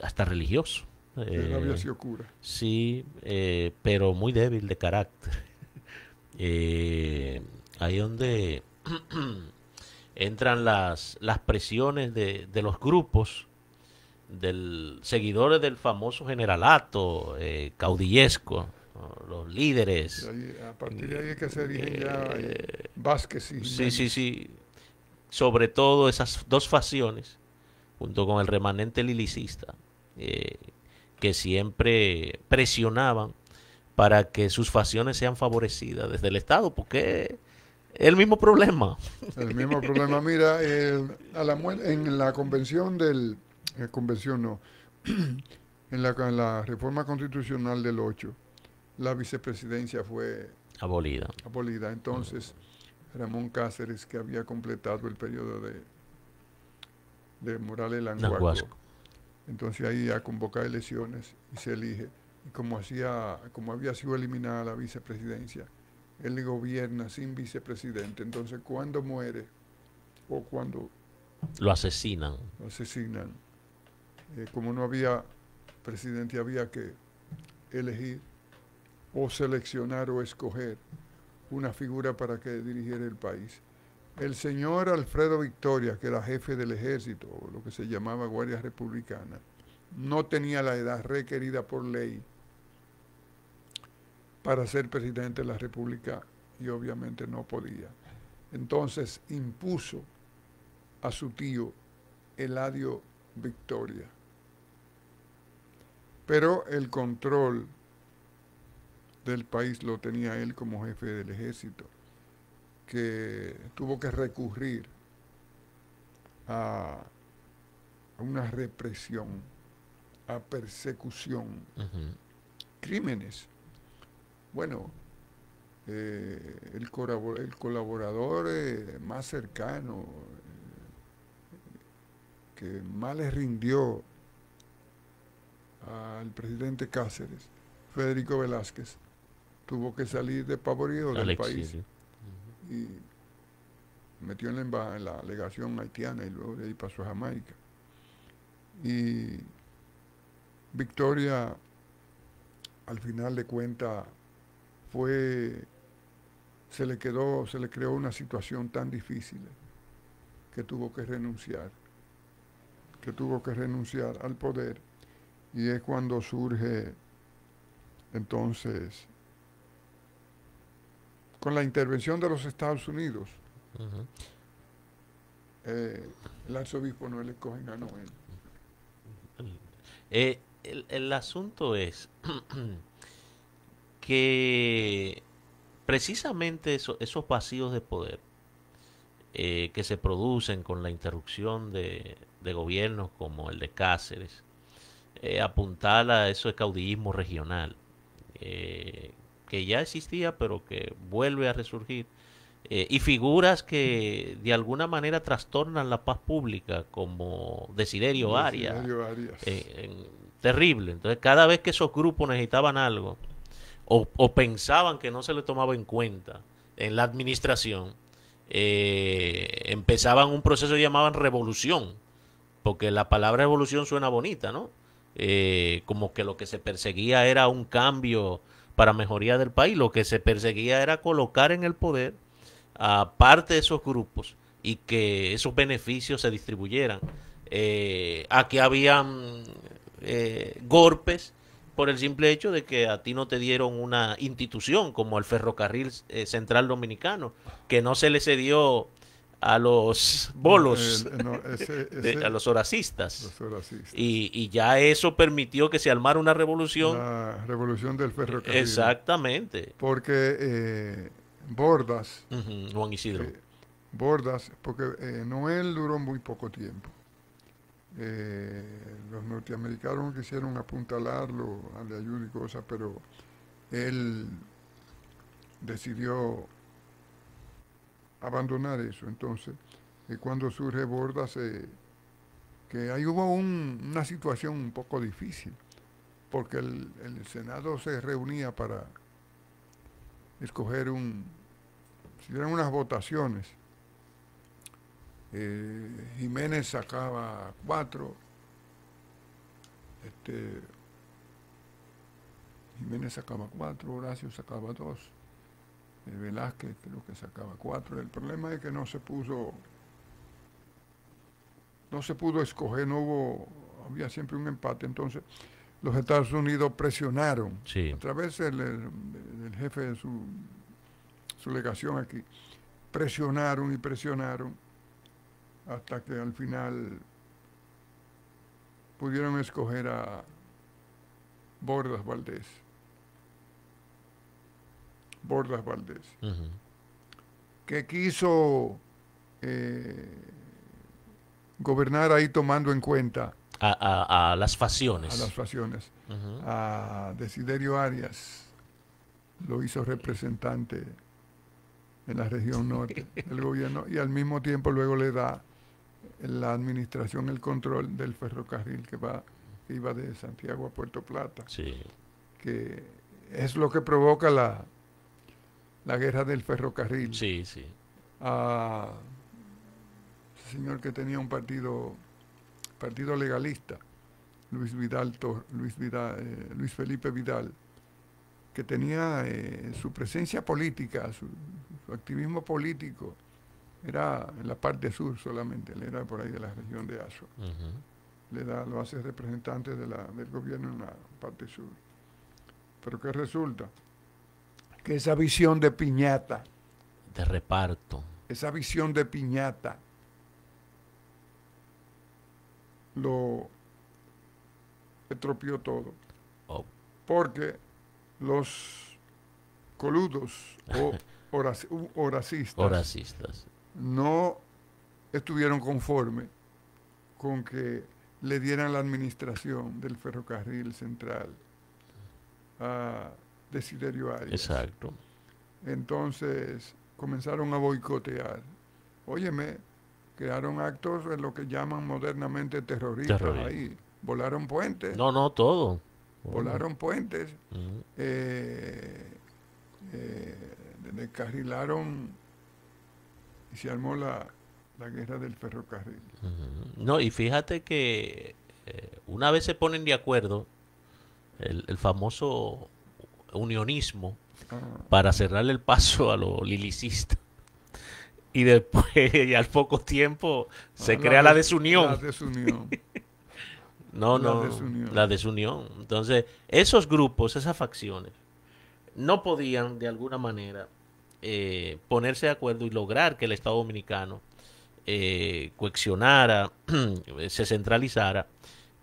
hasta religioso.
Rabia sí ocurre.
Sí, pero muy débil de carácter. Ahí donde entran las presiones de los grupos, seguidores del famoso generalato caudillesco, ¿no? Los líderes.
Ahí, a partir de ahí es que se dirigen ya Vázquez y
Sí, sí,
Jiménez.
sí. Sobre todo esas dos facciones, junto con el remanente lilicista, eh, que siempre presionaban para que sus facciones sean favorecidas desde el Estado, porque es el mismo problema.
El mismo problema, mira, en la convención convención no, en la reforma constitucional del 8 la vicepresidencia fue
Abolida.
abolida. Entonces, Ramón Cáceres, que había completado el periodo de Morales Languaco,
Nanguasco.
entonces ahí a convocar elecciones y se elige. Y como había sido eliminada la vicepresidencia, él gobierna sin vicepresidente. Entonces, cuando muere o cuando
Lo asesinan.
lo asesinan, como no había presidente, había que elegir o seleccionar o escoger una figura para que dirigiera el país. El señor Alfredo Victoria, que era jefe del ejército, o lo que se llamaba Guardia Republicana, no tenía la edad requerida por ley para ser presidente de la República y obviamente no podía. Entonces impuso a su tío Eladio Victoria. Pero el control del país lo tenía él como jefe del ejército, que tuvo que recurrir a una represión, a persecución, crímenes. Bueno, el colaborador más cercano, que más le rindió al presidente Cáceres, Federico Velázquez, tuvo que salir despavorido del país y metió en la legación haitiana y luego de ahí pasó a Jamaica. Y Victoria, al final de cuentas, se le creó una situación tan difícil que tuvo que renunciar al poder, y es cuando surge entonces, con la intervención de los Estados Unidos, el arzobispo Noel Escogen a Noel.
El asunto es que precisamente esos vacíos de poder que se producen con la interrupción de gobiernos como el de Cáceres, apuntala a eso de caudillismo regional, que ya existía pero que vuelve a resurgir, y figuras que de alguna manera trastornan la paz pública, como Desiderio Arias,
Desiderio Arias.
Terrible. Entonces, cada vez que esos grupos necesitaban algo o pensaban que no se le tomaba en cuenta en la administración, empezaban un proceso que llamaban revolución, porque la palabra revolución suena bonita, ¿no? Como que lo que se perseguía era un cambio para mejoría del país, lo que se perseguía era colocar en el poder a parte de esos grupos y que esos beneficios se distribuyeran. Aquí habían golpes por el simple hecho de que a ti no te dieron una institución como el Ferrocarril Central Dominicano, que no se le cedió a los bolos, a los horacistas. Y ya eso permitió que se armara una revolución.
La revolución del ferrocarril.
Exactamente.
Porque Bordas,
Juan Isidro.
Bordas, porque Noel duró muy poco tiempo. Los norteamericanos quisieron apuntalarlo, darle ayuda y cosas, pero él decidió abandonar eso. Entonces, cuando surge Bordas, que ahí hubo una situación un poco difícil, porque el Senado se reunía para escoger si eran unas votaciones. Jiménez sacaba 4 Jiménez sacaba 4, Horacio sacaba 2, Velázquez creo que sacaba 4. El problema es que no se pudo escoger, había siempre un empate. Entonces los Estados Unidos presionaron
Sí.
a través del jefe de su legación aquí, presionaron hasta que al final pudieron escoger a Bordas Valdés,
Ujú.
que quiso gobernar ahí tomando en cuenta
A las
a
facciones.
las facciones.
Ujú.
A Desiderio Arias lo hizo representante en la región norte del gobierno y al mismo tiempo luego le da la administración, el control del ferrocarril que iba de Santiago a Puerto Plata,
Sí.
que es lo que provoca la guerra del ferrocarril.
Sí, sí.
A ese señor que tenía un partido legalista, Luis Felipe Vidal, que tenía su presencia política, su activismo político, era en la parte sur solamente, él era por ahí de la región de Azua.
Ujú.
Lo hace representante del gobierno en la parte sur. Pero ¿qué resulta? Que esa visión de piñata,
De reparto.
lo estropeó todo.
Oh,
Porque los coludos o horacistas
horacistas.
no estuvieron conformes con que le dieran la administración del ferrocarril central a Desiderio Arias.
Exacto.
Entonces comenzaron a boicotear. Óyeme, crearon actos en lo que llaman modernamente terroristas
Terrorismo.
ahí. Volaron puentes,
No, todo.
volaron puentes,
Ujú.
descarrilaron y se armó la guerra del ferrocarril.
Ujú. No, y fíjate que una vez se ponen de acuerdo el famoso unionismo
Ah,
para cerrarle el paso a los lilicistas. Y después, y al poco tiempo, se crea la
la
desunión.
desunión.
No,
La
no,
desunión.
la desunión. Entonces, esos grupos, esas facciones, no podían de alguna manera ponerse de acuerdo y lograr que el Estado Dominicano coaccionara, se centralizara.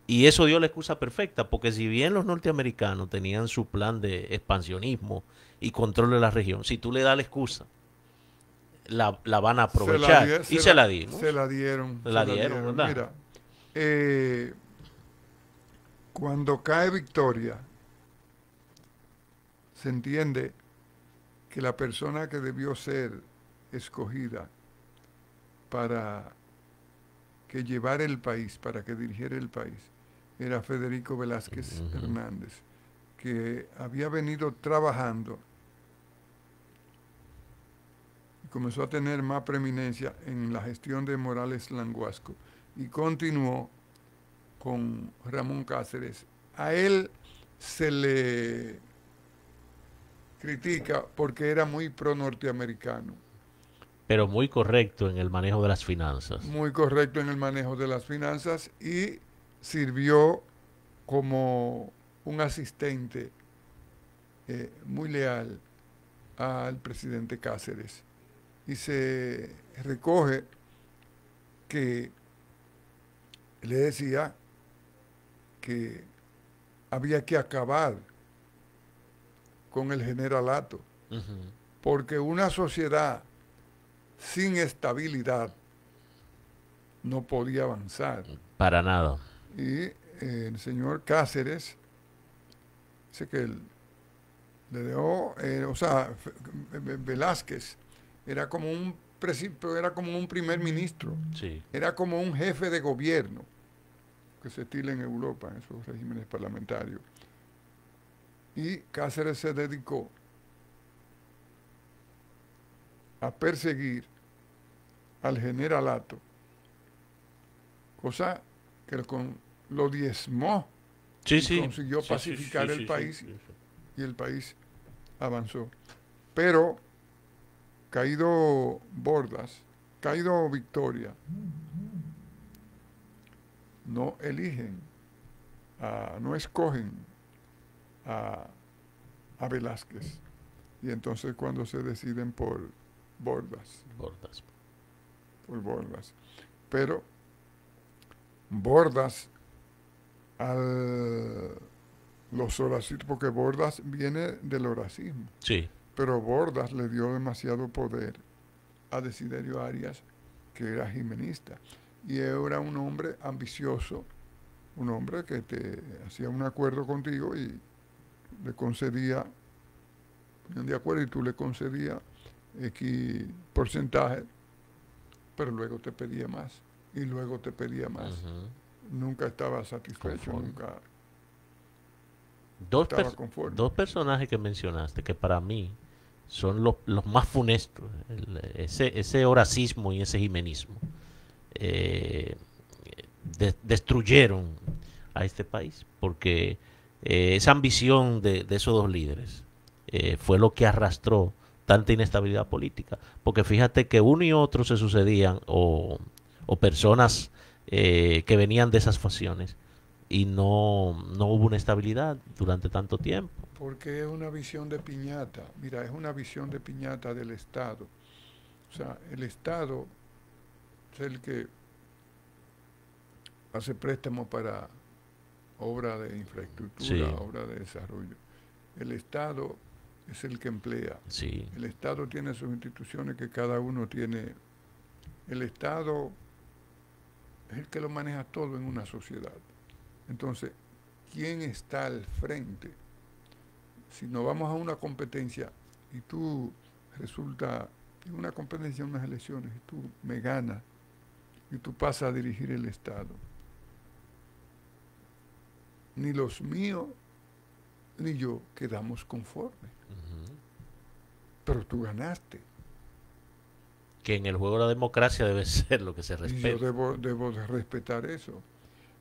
Y eso dio la excusa perfecta, porque si bien los norteamericanos tenían su plan de expansionismo y control de la región, si tú le das la excusa, la van a aprovechar. Y se la dimos.
Se la dieron.
Se la dieron, ¿verdad?
Mira, eh, cuando cae Victoria, se entiende que la persona que debió ser escogida para que llevara el país, para que dirigiera el país, era Federico Velázquez
Ujú.
Hernández, que había venido trabajando y comenzó a tener más preeminencia en la gestión de Morales Languasco y continuó con Ramón Cáceres. A él se le critica porque era muy pro norteamericano,
Pero muy correcto en el manejo de las finanzas.
muy correcto en el manejo de las finanzas y sirvió como un asistente muy leal al presidente Cáceres. Y se recoge que le decía que había que acabar con el generalato,
Ujú.
porque una sociedad sin estabilidad no podía avanzar.
Para nada.
Y el señor Cáceres dice que le dejó, Velázquez era como era como un primer ministro,
Sí.
era como un jefe de gobierno que se estila en Europa, en esos regímenes parlamentarios. Y Cáceres se dedicó a perseguir al generalato, cosa que lo diezmó
Sí,
y
sí,
consiguió
sí, sí,
pacificar
sí,
el
sí, sí,
país
sí.
y el país avanzó. Pero caído Bordas, caído Victoria, no eligen, no escogen a, a Velázquez. Y entonces cuando se deciden Bordas,
Bordas.
por Bordas. Pero Bordas, al, los horacistas, porque Bordas viene del horacismo,
Sí.
pero Bordas le dio demasiado poder a Desiderio Arias, que era jimenista. Y era un hombre ambicioso, un hombre que te hacía un acuerdo contigo y le concedía, de acuerdo, y tú le concedías X porcentaje, pero luego te pedía más, y luego te pedía más.
Ujú.
Nunca estaba satisfecho,
Conforme.
nunca
Dos,
estaba conforme.
dos personajes que mencionaste que para mí son los más funestos, ese horacismo y ese jimenismo, eh, destruyeron a este país, porque esa ambición de esos dos líderes fue lo que arrastró tanta inestabilidad política, porque fíjate que uno y otro se sucedían, o personas que venían de esas facciones, y no hubo una estabilidad durante tanto tiempo.
Porque es una visión de piñata. Mira, es una visión de piñata del Estado. O sea, el Estado es el que hace préstamos para obra de infraestructura,
Sí,
obra de desarrollo. El Estado es el que emplea.
sí.
El Estado tiene sus instituciones que cada uno tiene. El Estado es el que lo maneja todo en una sociedad. Entonces, ¿quién está al frente? Si nos vamos a una competencia y tú resulta en una competencia, en unas elecciones, y tú me ganas y tú pasas a dirigir el Estado, ni los míos ni yo quedamos conformes.
Ujú.
Pero tú ganaste.
Que en el juego de la democracia debe ser lo que se
Y yo
respeta.
debo de respetar eso.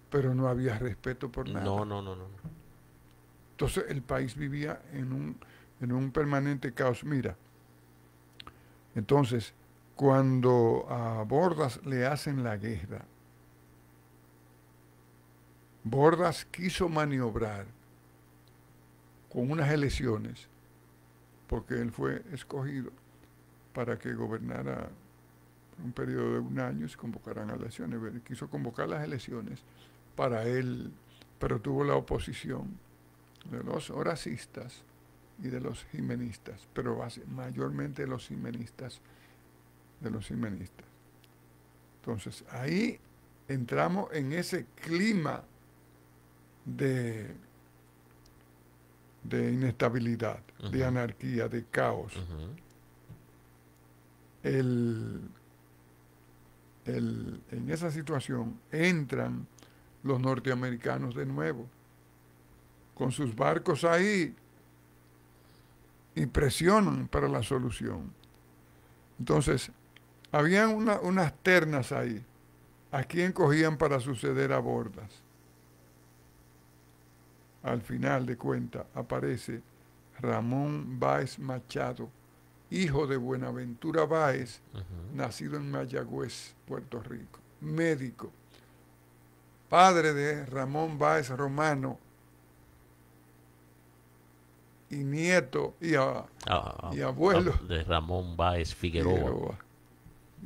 Pero no había respeto por
No,
nada.
no, no, no.
Entonces el país vivía en un permanente caos. Mira, entonces, cuando a Bordas le hacen la guerra, Bordas quiso maniobrar con unas elecciones, porque él fue escogido para que gobernara un periodo de un año y se convocaran elecciones. Quiso convocar las elecciones para él, pero tuvo la oposición de los horacistas y de los jimenistas, pero mayormente de los jimenistas. Entonces, ahí entramos en ese clima de, de inestabilidad, de
Ujú,
anarquía, de caos.
ujú.
El, en esa situación entran los norteamericanos de nuevo, con sus barcos ahí, y presionan para la solución. Entonces, habían unas ternas ahí. ¿A quién cogían para suceder a Bordas? Al final de cuentas aparece Ramón Báez Machado, hijo de Buenaventura Báez,
Uh-huh.
nacido en Mayagüez, Puerto Rico, médico, padre de Ramón Báez Romano y nieto y abuelo
De Ramón Báez Figueroa.
Figueroa,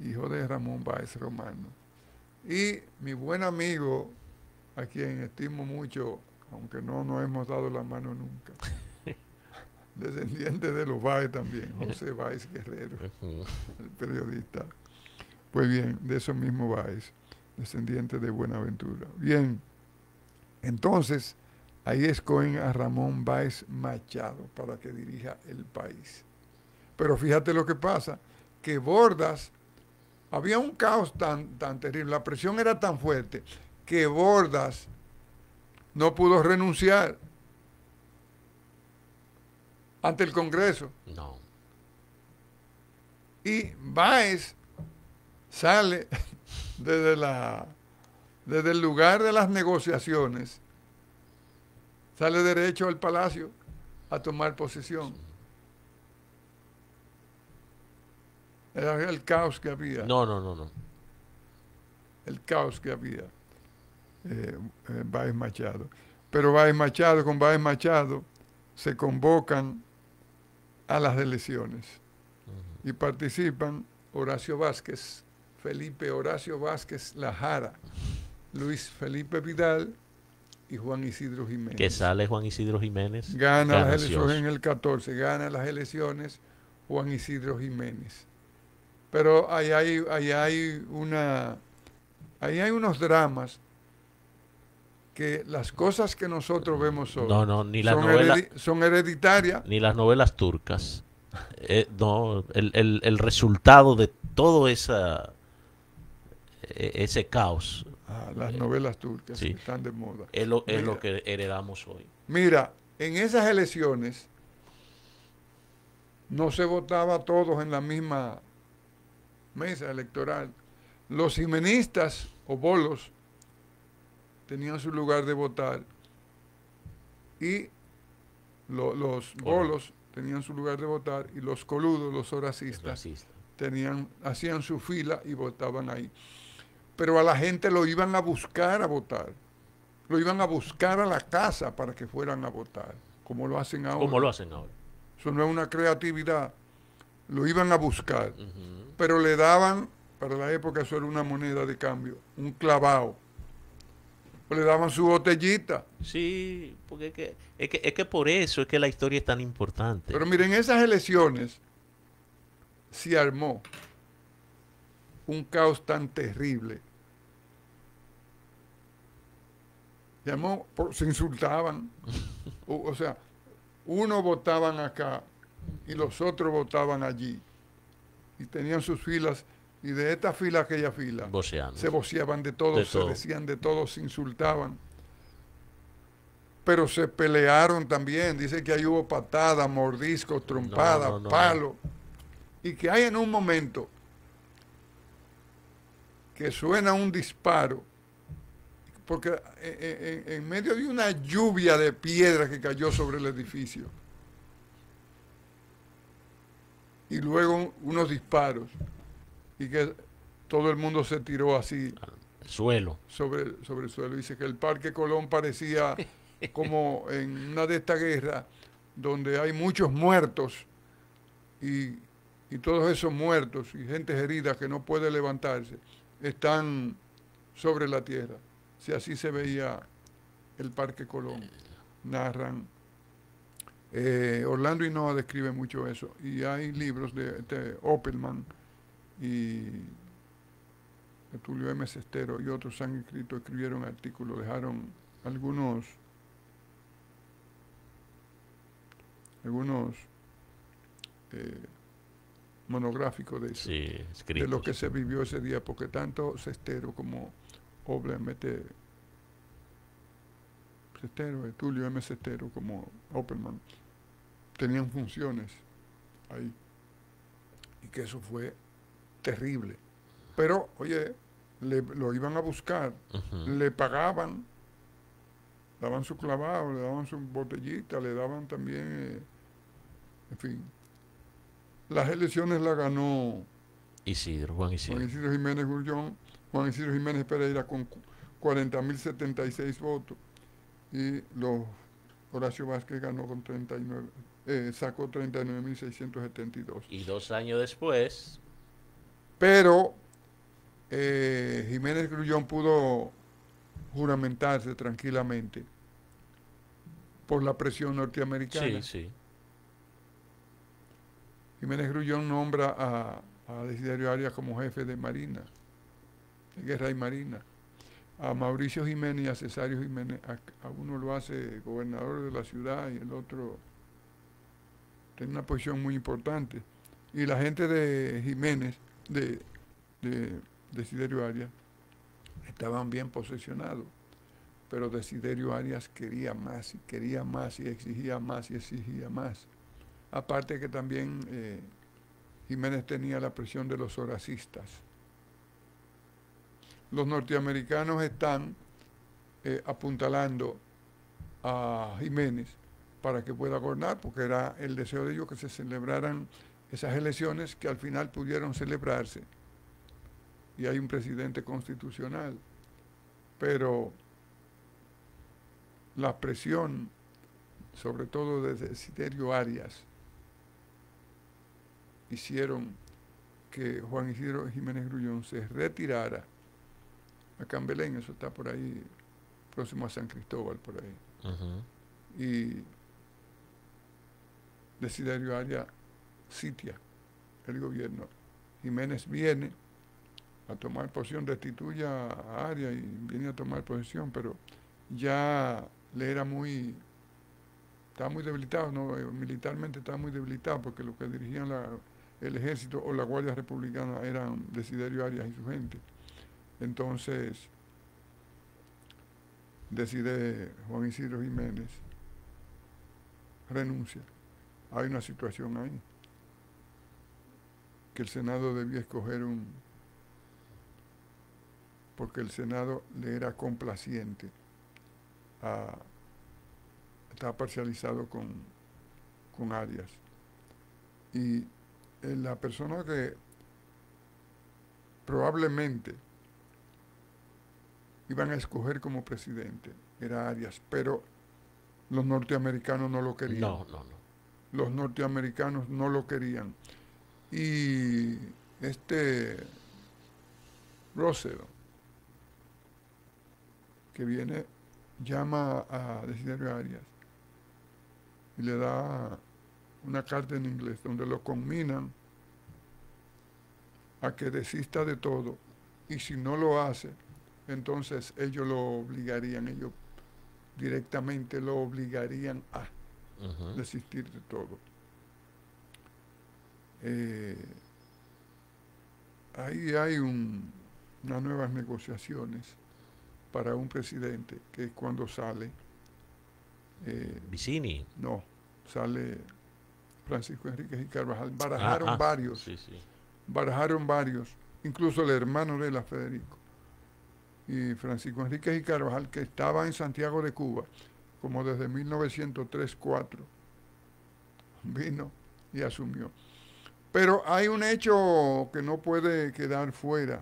hijo de Ramón Báez Romano. Y mi buen amigo, a quien estimo mucho, aunque no nos hemos dado la mano nunca, descendiente de los Báez también, José Báez Guerrero,
Uh-huh.
el periodista. Pues bien, de esos mismos Báez, descendiente de Buenaventura. Bien, entonces ahí escogen a Ramón Báez Machado para que dirija el país. Pero fíjate lo que pasa, que Bordas, había un caos tan terrible, la presión era tan fuerte, que Bordas no pudo renunciar ante el Congreso.
No.
Y Báez sale desde, desde el lugar de las negociaciones sale derecho al palacio a tomar posesión. Era el caos que había,
No, no, no, no.
el caos que había. Báez Machado. Pero Báez Machado, con Báez Machado, se convocan a las elecciones y participan Horacio Vázquez, Felipe Horacio Vázquez Lajara, Luis Felipe Vidal y Juan Isidro Jiménez.
Que sale Juan Isidro Jiménez.
Gana las elecciones
ganancioso.
en el 14, gana las elecciones Juan Isidro Jiménez. Pero ahí hay unos dramas que las cosas que nosotros vemos hoy
No, no, ni las novelas,
son hereditarias.
ni las novelas turcas. No, el resultado de todo ese caos
Las novelas turcas
sí,
que están de moda.
es
Mira,
lo que heredamos hoy.
mira, en esas elecciones no se votaba todos en la misma mesa electoral. Los jimenistas o bolos tenían su lugar de votar y los bolos tenían su lugar de votar y los coludos, los horacistas, hacían su fila y votaban ahí. Pero a la gente lo iban a buscar a votar. Lo iban a buscar a la casa para que fueran a votar, como lo hacen ahora.
Como lo hacen ahora.
Eso no es una creatividad. Lo iban a buscar. Pero le daban, para la época eso era una moneda de cambio, un clavado. Le daban su botellita.
Sí, porque es que por eso es que la historia es tan importante.
Pero miren, esas elecciones se armó un caos tan terrible. Se insultaban. O sea, unos votaban acá y los otros votaban allí. Y tenían sus filas. Y de esta fila a aquella fila
Voceando.
se voceaban de todo, se decían de todo, se insultaban. Pero se pelearon también. Dice que ahí hubo patadas, mordiscos, trompadas, palos. Y que hay en un momento que suena un disparo, porque en medio de una lluvia de piedra que cayó sobre el edificio, y luego unos disparos, y que todo el mundo se tiró así
suelo.
sobre el suelo. Dice que el Parque Colón parecía como en una de estas guerras donde hay muchos muertos y todos esos muertos y gente herida que no puede levantarse están sobre la tierra. Si así se veía el Parque Colón. Narran. Orlando Hinoa describe mucho eso. Y hay libros de Opelman y de Tulio M. Cestero y otros han escribieron artículos, dejaron algunos monográficos de eso,
sí,
de lo que se vivió ese día, porque tanto Cestero como obviamente Tulio M. Cestero como Opelman tenían funciones ahí y que eso fue terrible. Pero, oye, lo iban a buscar, le pagaban, daban su clavado, le daban su botellita, le daban también, en fin. Las elecciones las ganó
Juan Isidro
Jiménez Grullón, Juan Isidro Jiménez Pereira con 40.076 votos y Horacio Vázquez ganó con 39, sacó 39.672.
Y 2 años después.
Pero Jiménez Grullón pudo juramentarse tranquilamente por la presión norteamericana.
Sí.
Jiménez Grullón nombra a Desiderio Arias como jefe de Marina, de Guerra y Marina. A Mauricio Jiménez y a Cesario Jiménez, a uno lo hace gobernador de la ciudad y el otro tiene una posición muy importante. Y la gente de Jiménez, de Desiderio Arias, estaban bien posesionados. Pero Desiderio Arias quería más y exigía más. Aparte que también Jiménez tenía la presión de los horacistas. Los norteamericanos están apuntalando a Jiménez para que pueda gobernar, porque era el deseo de ellos que se celebraran esas elecciones que al final pudieron celebrarse. Y hay un presidente constitucional. Pero la presión, sobre todo de Desiderio Arias, hicieron que Juan Isidro Jiménez Grullón se retirara a Cambelén, eso está por ahí, próximo a San Cristóbal, por ahí. Y Desiderio Arias sitia el gobierno. Jiménez viene a tomar posesión, destituye a Arias y viene a tomar posesión, pero ya le era estaba muy debilitado, ¿no? Militarmente estaba muy debilitado, porque los que dirigían el ejército o la Guardia Republicana eran Desiderio Arias y su gente. Entonces decide Juan Isidro Jiménez, renuncia. Hay una situación ahí, que el Senado debía escoger porque el Senado le era complaciente, estaba parcializado con Arias. Y la persona que probablemente iban a escoger como presidente era Arias, pero los norteamericanos no lo querían.
No.
Los norteamericanos no lo querían. Y Roosevelt, que viene, llama a Desiderio Arias y le da una carta en inglés donde lo conminan a que desista de todo, y si no lo hace, entonces ellos directamente lo obligarían a desistir de todo. Ahí hay unas nuevas negociaciones para un presidente, que es cuando sale
Vicini.
No, sale Francisco Enríquez y Carvajal. Barajaron varios.
Sí.
Barajaron varios, incluso el hermano de la Federico. Y Francisco Enríquez y Carvajal, que estaba en Santiago de Cuba, como desde 1903-4, vino y asumió. Pero hay un hecho que no puede quedar fuera,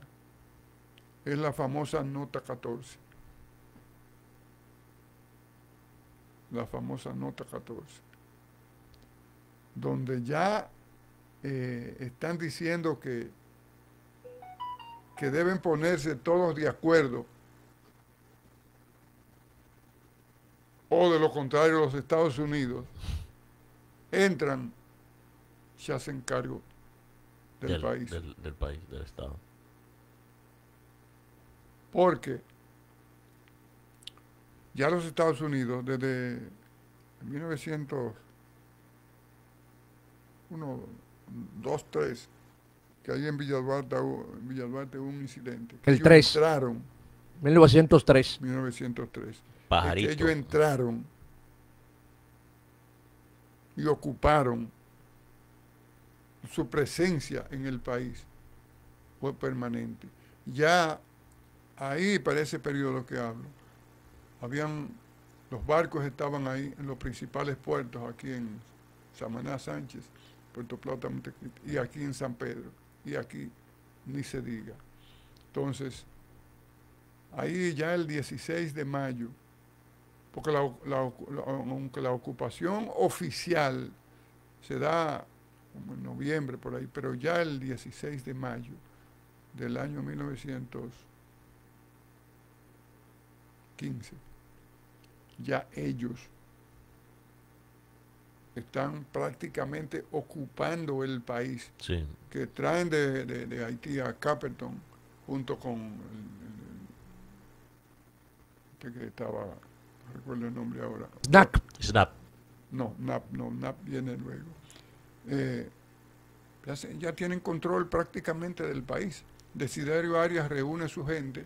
es la famosa Nota 14. La famosa Nota 14, donde ya están diciendo que deben ponerse todos de acuerdo, o de lo contrario los Estados Unidos entran, se hacen cargo del país.
Del país, del Estado.
Porque ya los Estados Unidos, desde 1903, que ahí en Villa Duarte hubo un incidente.
El 3. 1903.
1903.
Pajarito.
Que ellos entraron y ocuparon, su presencia en el país fue permanente. Ya ahí, para ese periodo que hablo, los barcos estaban ahí en los principales puertos, aquí en Samaná, Sánchez, Puerto Plata, Montecristi, y aquí en San Pedro, y aquí ni se diga. Entonces, ahí ya el 16 de mayo, porque aunque la ocupación oficial se da como en noviembre por ahí, pero ya el 16 de mayo del año 1915, ya ellos están prácticamente ocupando el país,
sí,
que traen de Haití a Caperton, junto con que estaba, no recuerdo el nombre ahora.
Snap.
No, Nap viene luego. Ya tienen control prácticamente del país. Desiderio Arias reúne su gente,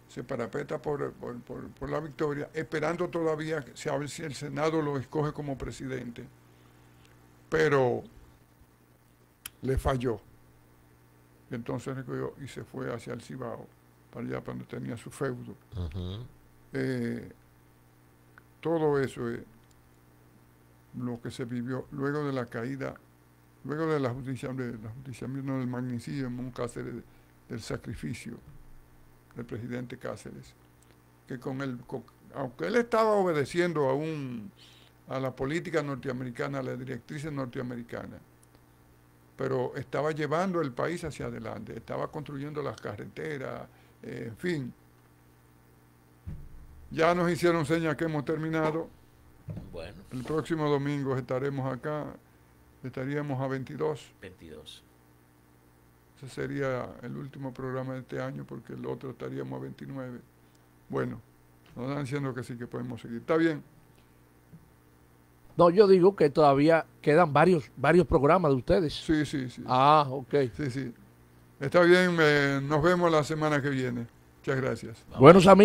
se parapeta por la victoria, esperando todavía a ver si el Senado lo escoge como presidente. Pero le falló. Y entonces recogió y se fue hacia el Cibao, para allá donde tenía su feudo. todo eso es lo que se vivió luego de la caída, luego de la justiciamiento del magnicidio Cáceres, del sacrificio del presidente Cáceres, que aunque él estaba obedeciendo a la política norteamericana, a las directrices norteamericanas, pero estaba llevando el país hacia adelante, estaba construyendo las carreteras, en fin. Ya nos hicieron señas que hemos terminado.
Bueno.
El próximo domingo estaremos acá, estaríamos a 22.
22.
Ese sería el último programa de este año porque el otro estaríamos a 29. Bueno, nos están diciendo que sí, que podemos seguir. ¿Está bien?
No, yo digo que todavía quedan varios programas de ustedes.
Sí, sí, sí.
Ah, ok.
Sí, sí. Está bien, nos vemos la semana que viene. Muchas gracias.
Buenos amigos.